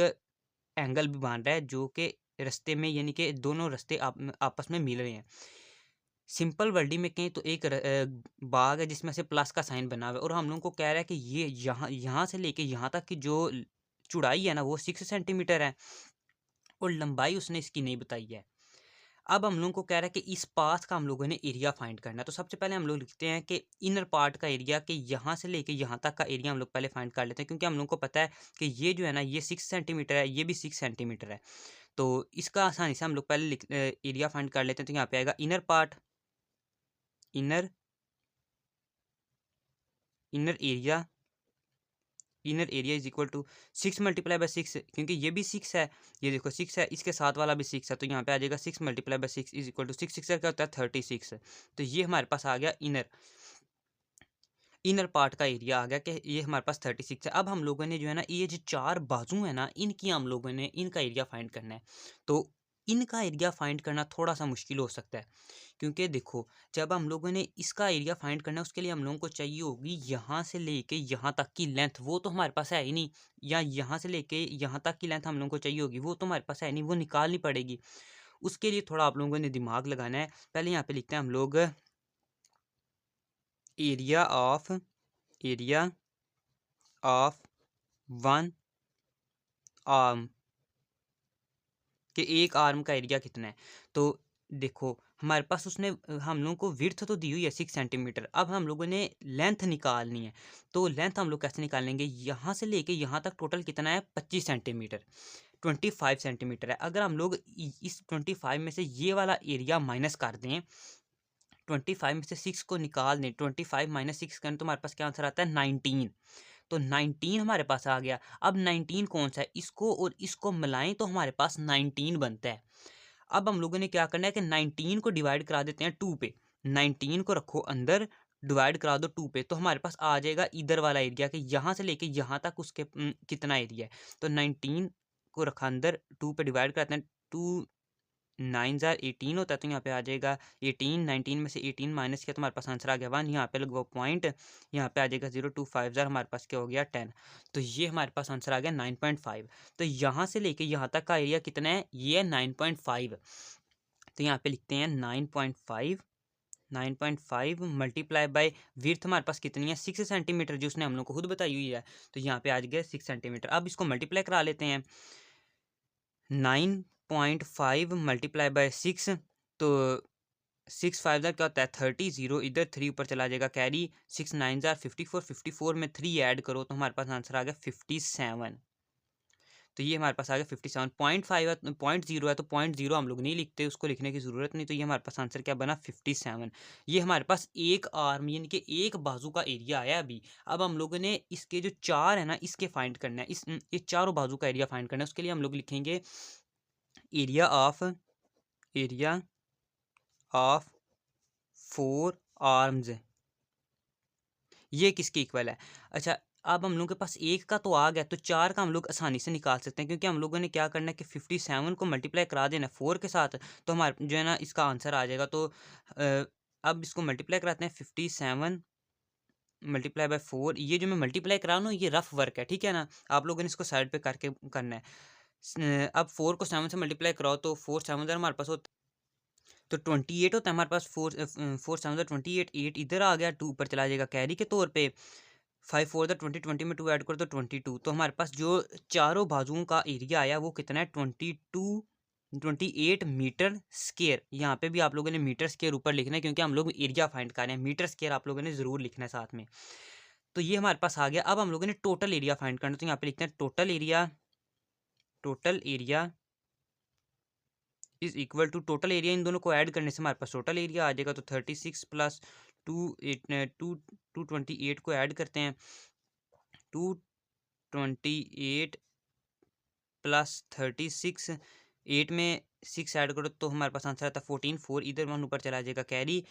एंगल भी बन रहा है जो कि रास्ते में, यानी कि दोनों रास्ते आपस में मिल रहे हैं। सिंपल वर्डिंग में कहें तो एक बाग है जिसमें से प्लस का साइन बना हुआ है, और हम लोगों को कह रहा है कि ये यहाँ यहाँ से लेके यहाँ तक की जो चौड़ाई है ना, वो 6 सेंटीमीटर है और लंबाई उसने इसकी नहीं बताई है। अब हम लोगों को कह रहा है कि इस पाथ का हम लोगों ने एरिया फाइंड करना है। तो सबसे पहले हम लोग लिखते हैं कि इनर पार्ट का एरिया, कि यहाँ से लेके यहाँ तक का एरिया हम लोग पहले फाइंड कर लेते हैं, क्योंकि हम लोग को पता है कि ये जो है ना ये 6 सेंटीमीटर है, ये भी 6 सेंटीमीटर है। तो इसका आसानी से हम लोग पहले एरिया फाइंड कर लेते हैं। तो यहाँ पे आएगा inner part, inner inner area, inner area is equal to 6 multiply by 6, क्योंकि ये भी 6 है, ये देखो 6 है, इसके साथ वाला भी 6 है। तो यहाँ पे आ जाएगा 6 multiply by 6 is equal to 6 क्या होता है 36। तो ये हमारे पास आ गया इनर इनर पार्ट का एरिया आ गया कि ये हमारे पास 36 है। अब हम लोगों ने जो है ना ये जो चार बाजू है ना, इनकी हम लोगों ने इनका एरिया फाइंड करना है। तो इनका एरिया फाइंड करना थोड़ा सा मुश्किल हो सकता है, क्योंकि देखो जब हम लोगों ने इसका एरिया फाइंड करना है उसके लिए हम लोगों को चाहिए होगी यहाँ से लेके यहाँ तक की लेंथ, वो तो हमारे पास है ही नहीं। या यहाँ से लेके यहाँ तक की लेंथ हम लोगों को चाहिए होगी, वो तो हमारे पास है नहीं, वो निकालनी पड़ेगी। उसके लिए थोड़ा आप लोगों ने दिमाग लगाना है। पहले यहाँ पे लिखते हैं हम लोग एरिया ऑफ वन आर्म, कि एक आर्म का एरिया कितना है। तो देखो हमारे पास उसने हम लोगों को विड्थ तो दी हुई है 6 सेंटीमीटर। अब हम लोगों ने लेंथ निकालनी है। तो लेंथ हम लोग कैसे निकालेंगे, यहाँ से लेके यहाँ तक टोटल कितना है 25 सेंटीमीटर, 25 सेंटीमीटर है। अगर हम लोग इस 25 में से ये वाला एरिया माइनस कर दें 25 में से 6 को निकाल दें, 25 माइनस 6 करें तो हमारे पास क्या आंसर आता है 19। तो 19 हमारे पास आ गया। अब 19 कौन सा है, इसको और इसको मिलाएं तो हमारे पास 19 बनता है। अब हम लोगों ने क्या करना है कि 19 को डिवाइड करा देते हैं 2 पे। 19 को रखो अंदर, डिवाइड करा दो 2 पे, तो हमारे पास आ जाएगा इधर वाला एरिया कि यहाँ से लेके यहाँ तक उसके कितना एरिया है। तो 19 को रखा अंदर, 2 पे डिवाइड कराते हैं, 2 9 जार 18 होता है, तो यहाँ पे आ जाएगा 18। 19 में से 18 माइनस किया तो हमारे पास आंसर आ गया 1। यहाँ पे लगवाओ पॉइंट, यहाँ पे आ जाएगा 0, 2 5 जार, हमारे पास क्या हो गया 10। तो ये हमारे पास आंसर आ गया 9.5। तो यहाँ से लेके यहाँ तक का एरिया कितना है, ये है 9.5। तो यहाँ पे लिखते हैं 9.5, 9.5 मल्टीप्लाई बाय विड्थ हमारे पास कितनी है 6 सेंटीमीटर, जो उसने हम लोग को खुद बताई हुई है। तो यहाँ पे आ गया 6 सेंटीमीटर। अब इसको मल्टीप्लाई करा लेते हैं, 9.5 मल्टीप्लाई बाय 6, तो 6 5 जार क्या होता है 30, 0 इधर 3 ऊपर चला जाएगा कैरी, 6 9 जार 54, 54 में 3 ऐड करो तो हमारे पास आंसर आ गया 57। तो ये हमारे पास आ गया 57। 0.5 है, 0.0 है तो 0.0 हम लोग नहीं लिखते, उसको लिखने की ज़रूरत नहीं। तो ये हमारे पास आंसर क्या बना 57। ये हमारे पास एक आर्म यानी कि एक बाजू का एरिया आया अभी। अब हम लोगों ने इसके जो 4 है ना, इसके फाइंड करना है, इस चारों बाजू का एरिया फाइंड करना है। उसके लिए हम लोग लिखेंगे एरिया ऑफ 4 आर्म्स, ये किसके इक्वल है। अच्छा, अब हम लोगों के पास एक का तो आ गया, तो 4 का हम लोग आसानी से निकाल सकते हैं, क्योंकि हम लोगों ने क्या करना है कि 57 को मल्टीप्लाई करा देना 4 के साथ, तो हमारे जो है ना इसका आंसर आ जाएगा। तो अब इसको मल्टीप्लाई कराते हैं, 57 मल्टीप्लाई बाय 4। ये जो मैं मल्टीप्लाई करा रहा हूँ ये रफ वर्क है, ठीक है ना, आप लोगों ने इसको साइड पे करके करना है। अब 4 को 7 से मल्टीप्लाई कराओ तो 4 7 हमारे पास होता, तो 28 होता है हमारे पास। 4 7 28, 8 इधर आ गया, 2 ऊपर चला जाएगा कैरी के तौर पे। 5 4 20, 20 में 2 ऐड करो तो 22। तो हमारे पास जो चारों बाजुओं का एरिया आया वो कितना है 28 मीटर स्क्वायर। यहाँ पे भी आप लोगों ने मीटर स्क्वायर ऊपर लिखना है, क्योंकि हम लोग एरिया फाइंड कर रहे हैं। मीटर स्क्वायर आप लोगों ने ज़रूर लिखना है साथ में। तो ये हमारे पास आ गया। अब हम लोगों ने टोटल एरिया फाइंड करना है, तो यहाँ पे लिखते हैं total area is equal to, total area इन दोनों को ऐड करने से हमारे पास टोटल एरिया आ जाएगा। तो 36 प्लस 228 को ऐड करते हैं, 228 प्लस 36, 8 में 6 ऐड करो तो हमारे पास आंसर आता है 14। 4 इधर 1 ऊपर चला जाएगा कैरी,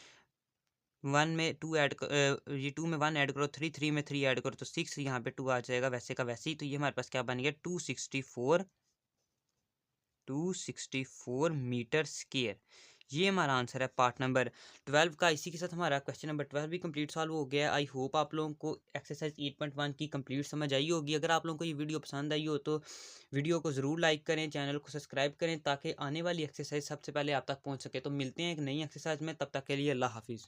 1 में 2 ऐड ये 2 में 1 ऐड करो, 3 में 3 ऐड करो तो 6, यहाँ पे 2 आ जाएगा वैसे का वैसे ही। तो ये हमारे पास क्या बन गया 264 मीटर स्क्वायर। ये हमारा आंसर है पार्ट नंबर 12 का। इसी के साथ हमारा क्वेश्चन नंबर 12 भी कंप्लीट सॉल्व हो गया। आई होप आप लोगों को एक्सरसाइज 8.1 की कंप्लीट समझ आई होगी। अगर आप लोगों को ये वीडियो पसंद आई हो तो वीडियो को ज़रूर लाइक करें, चैनल को सब्सक्राइब करें, ताकि आने वाली एक्सरसाइज सबसे पहले आप तक पहुँच सके। तो मिलते हैं एक नई एक्सरसाइज में, तब तक के लिए अल्लाह हाफिज़।